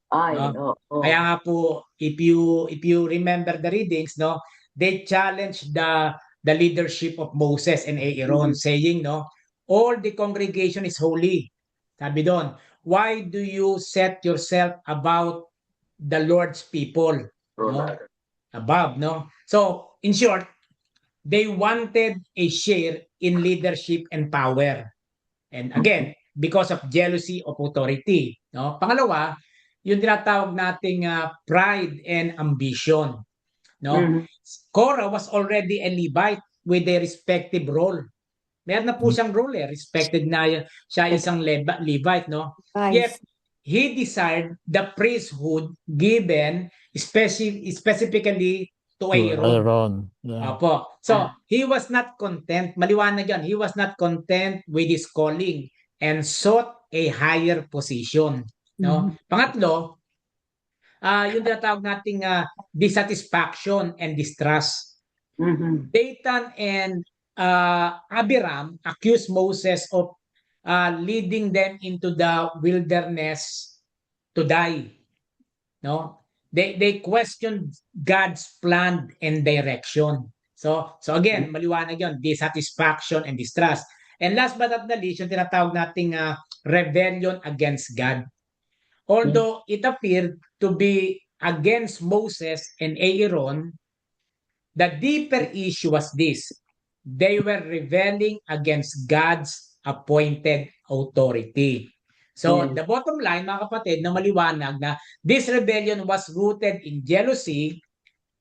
No? Kaya nga po, if you remember the readings, no, they challenged the leadership of Moses and Aaron, saying, no, all the congregation is holy. Sabi doon, why do you set yourself about the Lord's people? No? Above, no? So, in short, they wanted a share in leadership and power. And again, because of jealousy of authority. No? Pangalawa, yung tinatawag nating pride and ambition. No? Korah was already a Levite with a respective role. Meron na po siyang role respected na siya isang Levite, no? Yet he desired the priesthood given specifically to Aaron. Yeah. Apo. So, he was not content, maliwanag yan, he was not content with his calling and sought a higher position. No? Pangatlo, yung tinatawag nating dissatisfaction and distrust. Dathan and Abiram accused Moses of leading them into the wilderness to die. No? They questioned God's plan and direction. So again, maliwanag yun, dissatisfaction and distrust. And last but not the least, yung tinatawag nating rebellion against God. Although it appeared to be against Moses and Aaron, the deeper issue was this. They were rebelling against God's appointed authority. So, the bottom line, mga kapatid, na maliwanag na this rebellion was rooted in jealousy,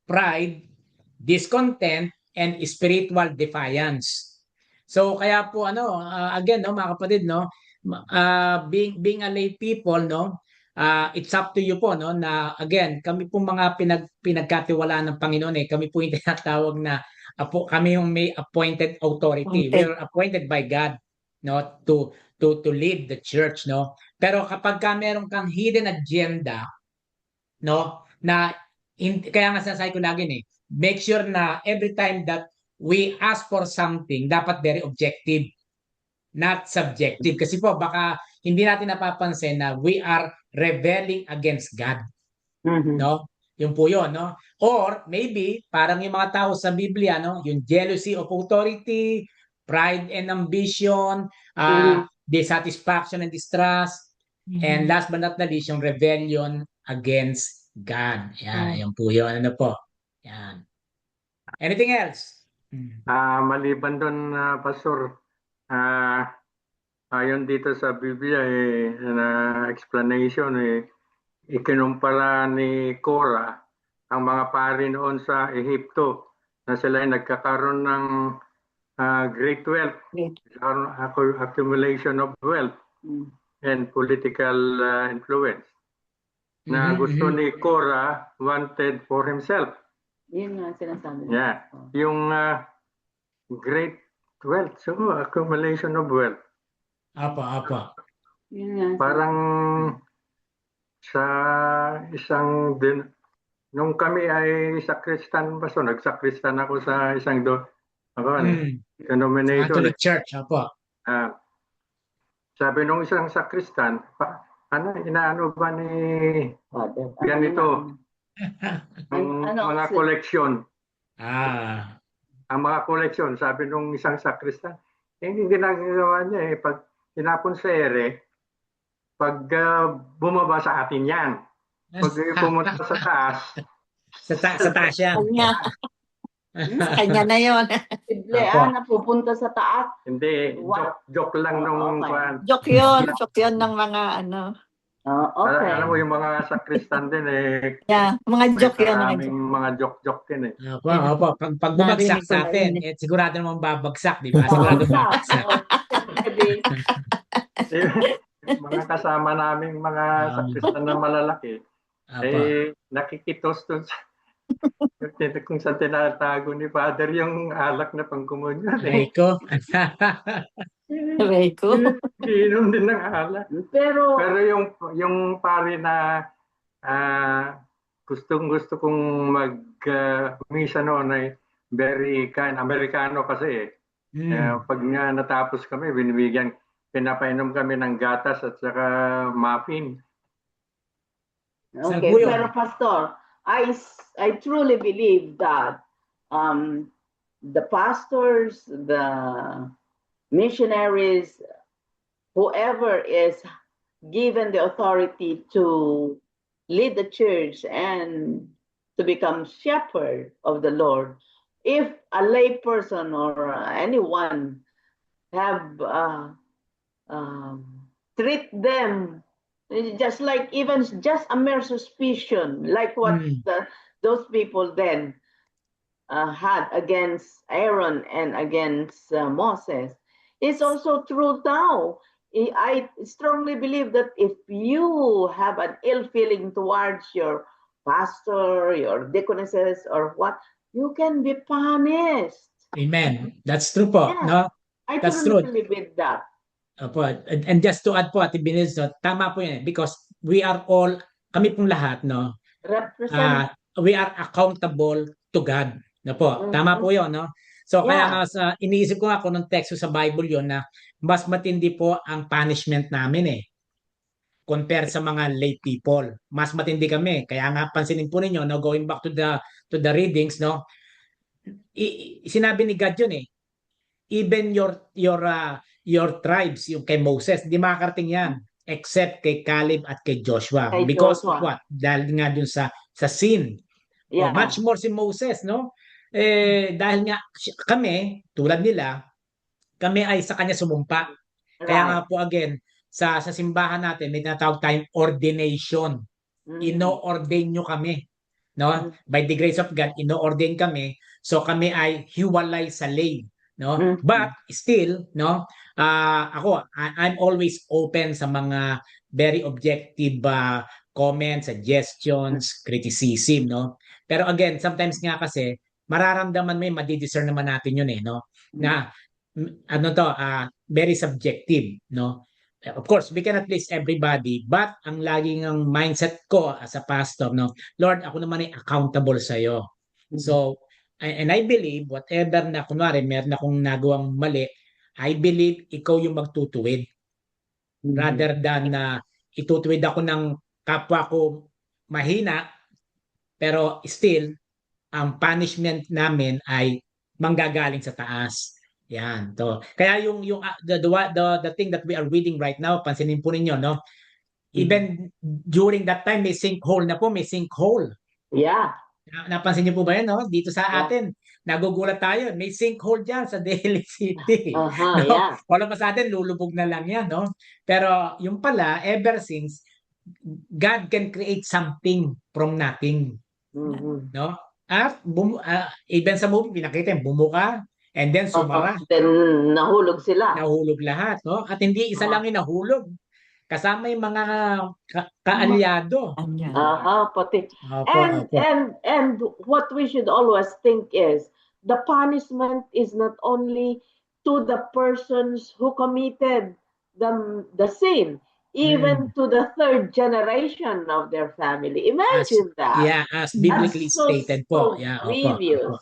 pride, discontent, and spiritual defiance. So, kaya po, again, no, mga kapatid, no, being a lay people, no, it's up to you po, no, na again, kami po mga pinagkatiwalaan ng Panginoon, kami po yung tinatawag na kami yung may appointed authority. We are appointed by God, no, to lead the church, no. Pero kapag meron kang hidden agenda, no, na kaya nga sinasabi ko lagi make sure na every time that we ask for something, dapat very objective, not subjective. Kasi po baka hindi natin napapansin na we are rebelling against God. No? Yung po yun, no? Or maybe parang yung mga tao sa Biblia, no, yung jealousy of authority, pride and ambition, dissatisfaction and distrust, and last but not the least, yung rebellion against God. Yan, yung po yun. Ano po? Yan. Anything else? Maliban doon, Pastor, ayon dito sa Biblia, na explanation, ikinumpara ni Korah ang mga pari noon sa Ehipto na sila ay nagkakaroon ng great wealth, accumulation of wealth and political influence. Na gusto ni Korah wanted for himself. Yun nga sinasabi. Yeah. Yung great wealth, so accumulation of wealth. Apa. Yun nga. Parang sa isang nung kami ay sakristan pa, so nagsakristan ako sa isang denomination. Catholic Church, apa. Sabi nung isang sakristan, inaano ba ni ganito? Ang mga koleksyon. Ang mga koleksyon, sabi nung isang sakristan, yung ginagawa niya pag tinapon sa ere, pag bumaba sa atin yan. Pag pumunta sa taas, Sa taas yan. Kanya, sa kanya na yon. Posible, Apo. napupunta sa taas. Hindi, What? joke lang nung Okay. kwan. Joke yun ng mga ano. Okay. Alam mo yung mga sakristan din Yeah, mga may joke yun, mga maraming joke. mga joke din Opo, opo. Pag bumagsak Narinig ko sa na atin, yun eh. sigurado namang babagsak, di ba? Sigurado babagsak. Maybe. mga kasama naming mga sakristan na malalaki, Opo. nakikitos dun sa kung saan tinatago ni Father yung alak na pangkomunyon. Aray ko. Aray ko. Iinom din ng alak. Pero Yung pare na gustong-gusto kong mag-misa noon ay very kind. Amerikano kasi pag nga natapos kami, pinapainom kami ng gatas at saka muffin. Saan okay, po yun? pero Pastor, I truly believe that the pastors, the missionaries, whoever is given the authority to lead the church and to become shepherd of the Lord, if a lay person or anyone have treat them just like even just a mere suspicion, like what those people then had against Aaron and against Moses, it's also true now. I strongly believe that if you have an ill feeling towards your pastor, your deaconesses, or what, you can be punished. Amen. That's true po. Yeah. No? I That's truly true. believe in that. Opo. And just to add po, Ate Binils, no, tama po yan. Because we are all, kami pong lahat, no, Represent. we are accountable to God. No po. Tama po yun, no? So kaya nga iniisip ko nga kung nung text sa Bible yon na mas matindi po ang punishment namin compare sa mga lay people. Mas matindi kami. Kaya nga pansinin po ninyo, no, going back to the readings, no, sinabi ni God yun even your tribes, yung kay Moses, di makakarating yan except kay Caleb at kay Joshua. Kay Because Joshua. of what? Dahil nga dun sa sin. Yeah. Much more si Moses, no? Dahil nga kami, tulad nila, kami ay sa kanya sumumpa. Kaya nga po again, sa simbahan natin, may tinatawag tayong ordination. Ino-ordain nyo kami. No? By the grace of God, ino-ordain kami. So kami ay hiwalay sa lay. No? But still, no, I'm always open sa mga very objective comments, suggestions, criticism, no? Pero again, sometimes nga kasi mararamdaman mo madidiscern naman natin yun no? Na ano to, very subjective, no? Of course, we cannot please everybody, but ang laging ang mindset ko as a pastor, no, Lord, ako naman ay accountable sa iyo. So, and I believe whatever na kunwari meron akong nagawang mali, I believe ikaw yung magtutuwid. Rather than na itutuwid ako ng kapwa ko mahina, pero still, ang punishment namin ay manggagaling sa taas. Yan to. Kaya yung the thing that we are reading right now, pansinin po ninyo, no? Even during that time may sinkhole na po, may sinkhole. Yeah. Napansin niyo po ba 'yan, no? Dito sa atin, nagugulat tayo, may sinkhole diyan sa Daly City. No? Yeah. Wala pa sa atin lulubog na lang 'yan, no? Pero yung pala ever since God can create something from nothing. No? At even sa movie pinakita yung bumuka and then sumara. Then nahulog sila. Nahulog lahat, no? At hindi isa lang yung nahulog. Kasama yung mga kaalyado. Pati. And what we should always think is the punishment is not only to the persons who committed the sin, even to the third generation of their family. Imagine that. Yeah, as biblically stated po. Yeah, previous.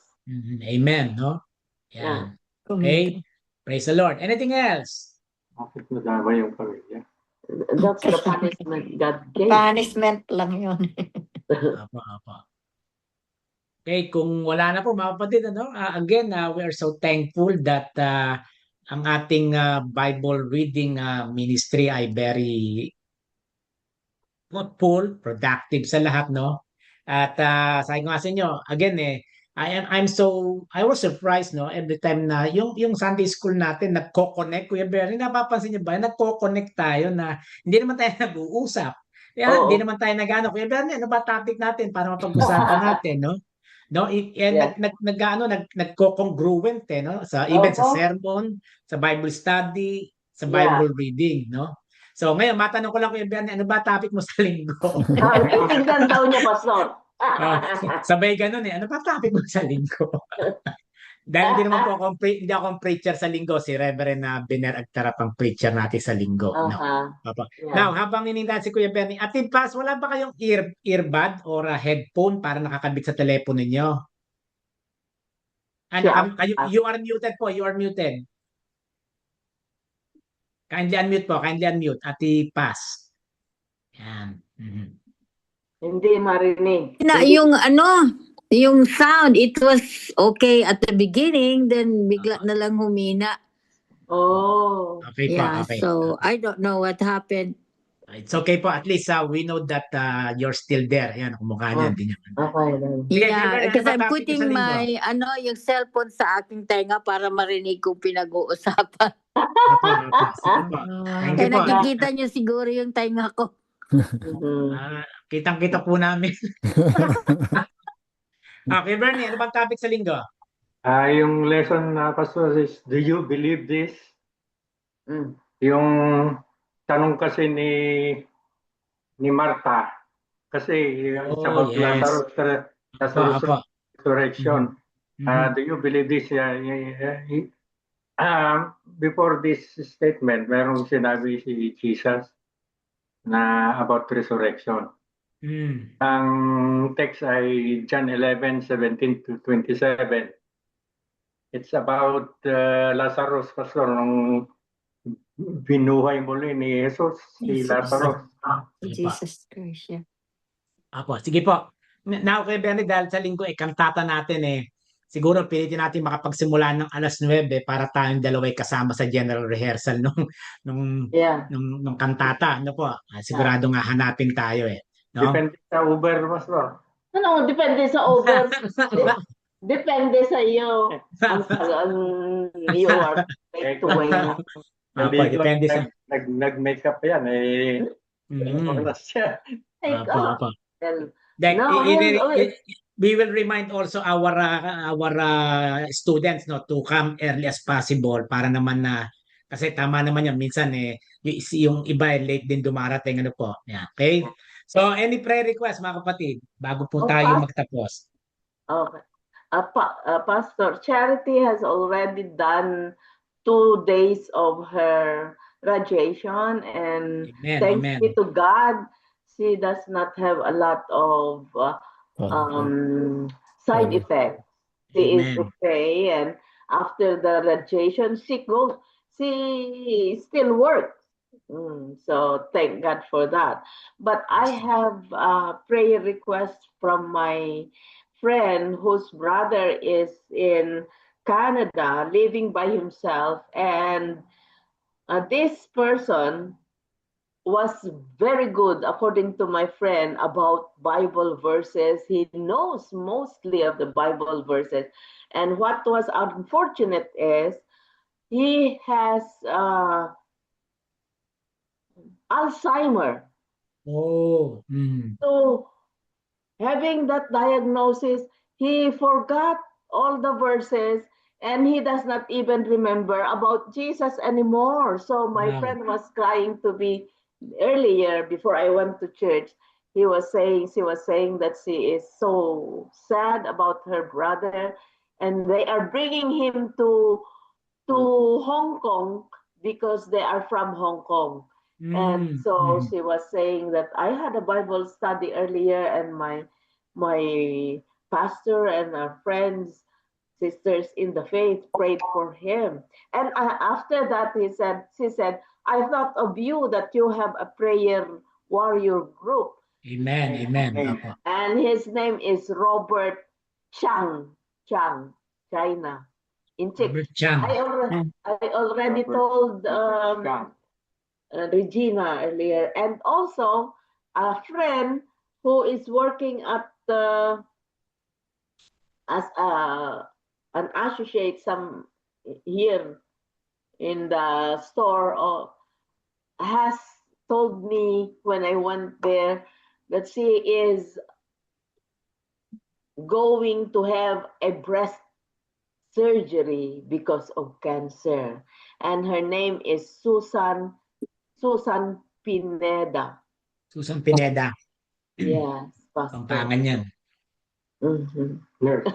Amen, no? Yeah. Okay. Praise the Lord. Anything else? Bakit nadama yung pamilya? That's the punishment God gave. Punishment lang yun. Apa. Okay, kung wala na po mga kapatid, again, we are so thankful that ang ating Bible reading ministry ay very fruitful, productive sa lahat, no? At sabi ko nga sa inyo, again I was surprised, no, every time na yung Sunday school natin nagko-connect, Kuya Bernie, napapansin niyo ba, nagko-connect tayo na hindi naman tayo nag-uusap. Kaya hindi Oo. naman tayo nag-ano, Kuya Bernie, ano ba topic natin para mapag-usapan natin, no? No, Yes. nagko-congruent no, sa even sa Opo. sermon, sa Bible study, sa Yeah. Bible reading, no? So ngayon matanong ko lang Kuya Bernie, ano ba topic mo sa linggo? Titignan daw niya, Pastor. Sabay ganun ano ba topic mo sa linggo? Dahil hindi naman po hindi ako preacher sa linggo, si Reverend na Biner Agtarap ang preacher natin sa linggo. No? Papa. Yeah. Now, habang ninindad si Kuya Bernie, Atid Pas, wala ba kayong earbud or headphone para nakakabit sa telepono ninyo? You are muted po, you are muted. Kindly unmute po, kindly unmute. Ati Pas. Yan. Mhm. Hindi marinig. Yung sound, it was okay at the beginning, then bigla na lang humina. Oh. Okay po, Yeah, okay. so I don't know what happened. It's okay po. At least we know that you're still there. Yan, kumukha niya. Hindi niya. Okay then. Sige, Yeah, Kuya Bernie, because ano ba I'm topic putting sa linggo? yung cellphone sa aking tenga para marinig kung pinag-uusapan. Opo, opo. Sige po. Thank you Kaya po. nakikita niyo siguro yung tenga ko. Kitang-kita po namin. Okay, Bernie, ano bang topic sa linggo? Yung lesson na Pastor is, do you believe this? Mm. Yung tanong kasi ni Martha, kasi it's Oh, about yes. Lazarus Apo. resurrection. Mhm. Do you believe this? Before this statement, merong sinabi si Jesus na about resurrection. Mm. Ang text ay John 11:17-27. It's about Lazarus, Pastor, nung binuhay muli ni Jesus, si Jesus. Lazarus. Jesus Christ, yeah. Apo, sige po. Now, kay Bernie, dahil sa linggo, kantata natin siguro pilitin natin makapagsimula ng 9:00 para tayong dalaway kasama sa general rehearsal nung Yeah. kantata. Ano po? Sigurado nga hanapin tayo no? Depende sa Uber, Pastor. Ano, depende sa Uber. Depende sa iyo. You are paid to win. Apo, depende sa... Nag-makeup yan oras siya. Take Apo, off. apo. Well, Like, no, we will remind also our students to come early as possible para naman na kasi tama naman yan minsan yung iba late din dumarating ano po. Yeah, okay? So any prayer request mga kapatid bago po tayo magtapos? Okay. Pastor Charity has already done 2 days of her graduation, and Amen, thanks amen. be to God, she does not have a lot of side effects. She is Amen. okay, and after the graduation, she still works. So thank God for that. But I have a prayer request from my friend whose brother is in Canada living by himself, and this person was very good, according to my friend, about Bible verses. He knows mostly of the Bible verses. And what was unfortunate is he has Alzheimer. Oh. So having that diagnosis, he forgot all the verses and he does not even remember about Jesus anymore. So my Wow. friend was crying to me earlier before I went to church. She was saying that she is so sad about her brother, and they are bringing him to Hong Kong because they are from Hong Kong. And so she was saying that I had a Bible study earlier, and my pastor and our friends, sisters in the faith, prayed for him. And after that, she said, I thought of you, that you have a prayer warrior group. Amen, amen. Apo. And his name is Robert Chang, China. In Czech. Robert Chang. I already told Regina earlier, and also a friend who is working at as an associate some here in the store has told me when I went there that she is going to have a breast surgery because of cancer, and her name is Susan Pineda. Susan Pineda. Yes, Pastor. Pampangan yan. Mhm. Nurse.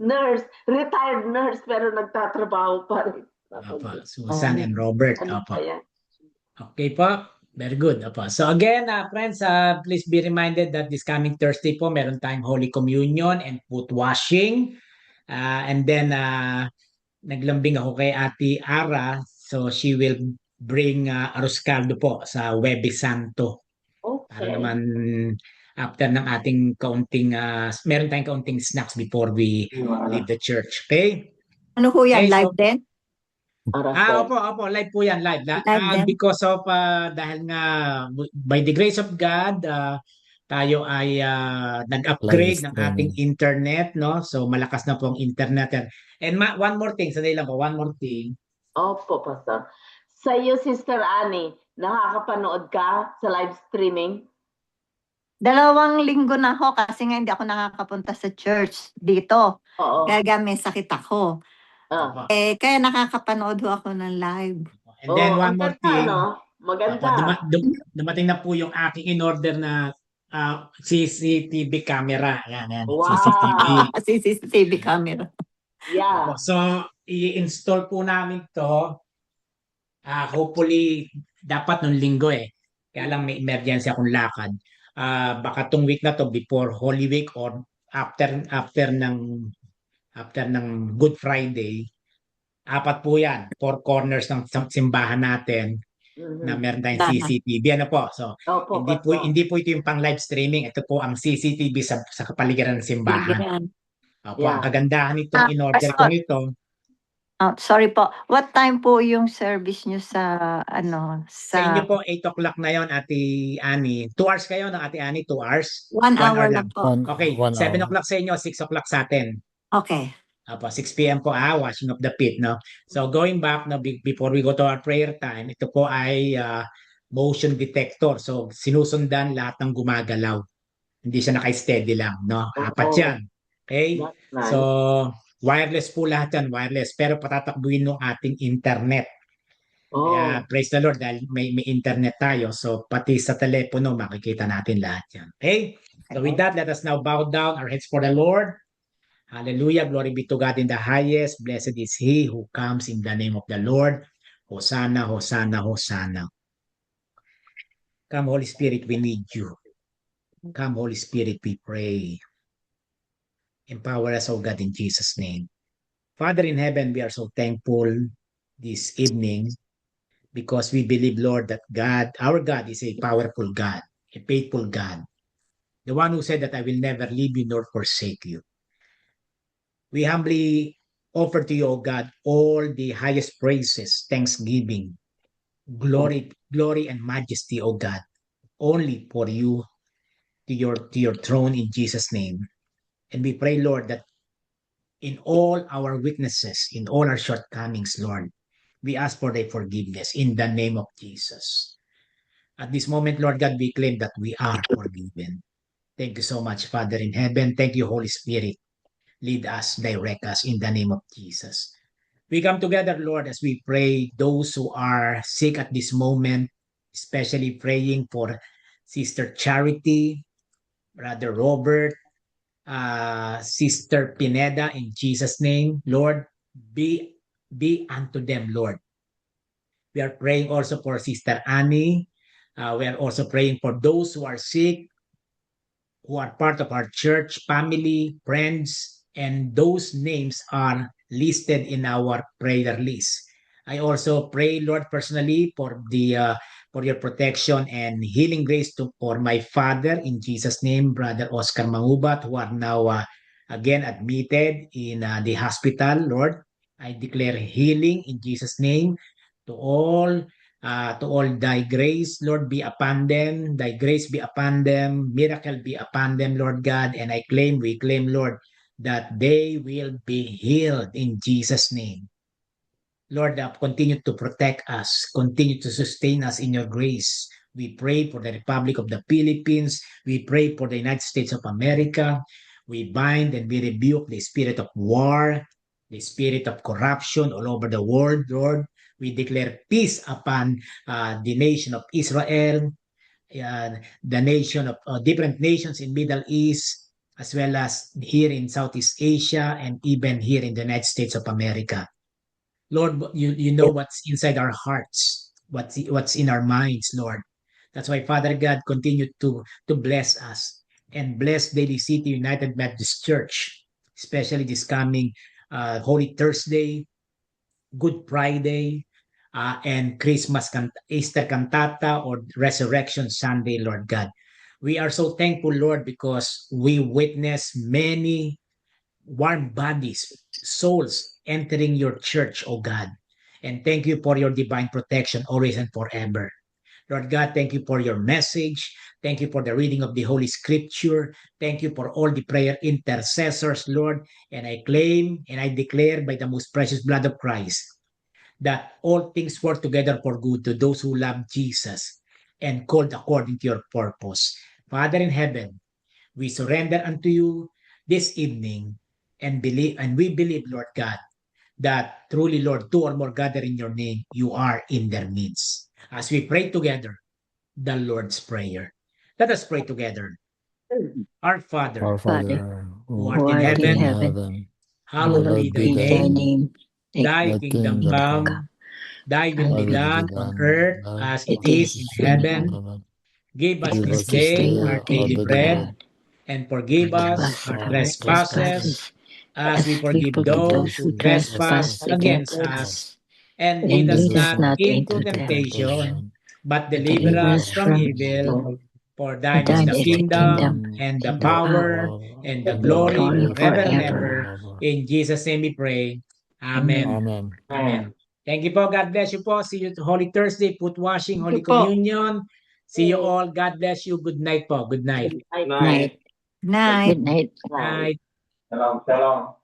Nurse, retired nurse pero nagtatrabaho pa rin. Opo, Susan and Robert. Ano Opo. pa yan? Okay po. Very good. Opo. So again, friends, please be reminded that this coming Thursday po, meron tayong Holy Communion and foot washing. And then, naglambing ako kay Ate Ara. So she will bring arroz caldo po sa Huwebes Santo. Para Okay. naman after ng ating kaunting, meron tayong kaunting snacks before we leave the church. Okay? Ano ho yan? Okay, so- Live din? Opo, live po yan, live. Live din? Because of, dahil nga, by the grace of God, tayo ay nag-upgrade Live ng ating internet, no? So, malakas na po ang internet. And one more thing, sandali lang po, one more thing. Opo, Pastor. Sa iyo, Sister Annie, nakakapanood ka sa live streaming? 2 linggo na ho kasi nga hindi ako nakakapunta sa church dito. Oo. Kaya may sakit ako. Ah. Kaya nakakapanood ho ako ng live. And then, Oo, one ang more ganda, thing. no? Maganda. Dumating na po yung aking in-order na CCTV camera. Yan. Wow. CCTV. CCTV camera. Yeah. So, i-install po namin to. Hopefully, dapat nung linggo eh. Kaya lang may emergency akong lakad. Baka tong week na to, before Holy Week or after ng Good Friday, 4 po yan. 4 corners ng simbahan natin na meron tayong CCTV. Ano po? So, Opo, hindi po ito yung pang live streaming. Ito po ang CCTV sa kapaligiran ng simbahan. Ganyan. Opo, Yeah. ang kagandahan nitong in-order Pastor. ko nito. Sorry po. What time po yung service nyo sa Sa inyo po, 8 o'clock na yon, Ate Annie. 2 hours kayo ng Ate Annie? 2 hours? 1 hour hour lang po. Okay, 7 o'clock sa inyo, 6 o'clock sa atin. Okay. Apo, 6 p.m. po, washing of the feet, no? So, going back, no, before we go to our prayer time, ito po ay motion detector. So, sinusundan lahat ng gumagalaw. Hindi siya naka-steady lang, no? 4 yan. Okay? That's nice. So, wireless po lahat yan, wireless. Pero patatakbuhin ng ating internet. Kaya, praise the Lord, dahil may internet tayo. So, pati sa telepono, makikita natin lahat yan. Okay? So, with that, let us now bow down our heads for the Lord. Hallelujah. Glory be to God in the highest. Blessed is he who comes in the name of the Lord. Hosanna, Hosanna, Hosanna. Come, Holy Spirit, we need you. Come, Holy Spirit, we pray. Empower us, O God, in Jesus' name. Father in heaven, we are so thankful this evening because we believe, Lord, that God, our God, is a powerful God, a faithful God. The one who said that I will never leave you nor forsake you. We humbly offer to you, O God, all the highest praises, thanksgiving, glory and majesty, O God, only for you, to your throne in Jesus' name. And we pray, Lord, that in all our weaknesses, in all our shortcomings, Lord, we ask for thy forgiveness in the name of Jesus. At this moment, Lord God, we claim that we are forgiven. Thank you so much, Father in heaven. Thank you, Holy Spirit. Lead us, direct us in the name of Jesus. We come together, Lord, as we pray those who are sick at this moment, especially praying for Sister Charity, Brother Robert, Sister Pineda, in Jesus' name. Lord, be unto them, Lord. We are praying also for Sister Annie. We are also praying for those who are sick, who are part of our church, family, friends, and those names are listed in our prayer list. I also pray, Lord, personally for your protection and healing grace for my father, in Jesus' name, Brother Oscar Mangubat, who are now again admitted in the hospital. Lord, I declare healing in Jesus' name to all to all thy grace, Lord, be upon them, thy grace be upon them, miracle be upon them, Lord God. And we claim, Lord, that they will be healed in Jesus' name. Lord, continue to protect us, continue to sustain us in your grace. We pray for the Republic of the Philippines. We pray for the United States of America. We bind and we rebuke the spirit of war, the spirit of corruption all over the world, Lord. We declare peace upon the nation of Israel, the nation of different nations in Middle East, as well as here in Southeast Asia, and even here in the United States of America. Lord, you know what's inside our hearts, what's in our minds, Lord. That's why, Father God, continue to bless us and bless Daly City United Methodist Church, especially this coming Holy Thursday, Good Friday, and Easter Cantata or Resurrection Sunday, Lord God. We are so thankful, Lord, because we witness many warm bodies, souls entering your church, oh God. And thank you for your divine protection always and forever. Lord God, thank you for your message. Thank you for the reading of the Holy Scripture. Thank you for all the prayer intercessors, Lord. And I claim and I declare by the most precious blood of Christ that all things work together for good to those who love Jesus and called according to your purpose. Father in heaven, we surrender unto you this evening and we believe, Lord God, that truly, Lord, two or more gather in your name, you are in their midst. As we pray together, the Lord's Prayer. Let us pray together. Our Father, Our Father, who who art in art in heaven, heaven, hallowed be thy be thy name. name. Thy Thy kingdom kingdom come, come, thy will thy be will done be on done earth on as it earth is as in it is in heaven. heaven. Give us Give this us this day day our our daily daily bread, bread. and forgive us Forgive our our trespasses as we forgive forgive those those who who trespass trespass against against us. us. And lead us Lead us not not into into temptation, temptation, but but deliver deliver us us from from evil. evil. For For thine is thine the is the kingdom, kingdom, and the the power, power, and the and the glory glory forever and forever ever. and ever. In Jesus' name we pray. Amen. Amen. Amen. Thank you po. God bless you po. See you Holy Thursday, foot washing, Thank Holy you po. Communion. See you all. God bless you. Good night po. Good night. Good night. Night. Good night. Night. Shalom, shalom.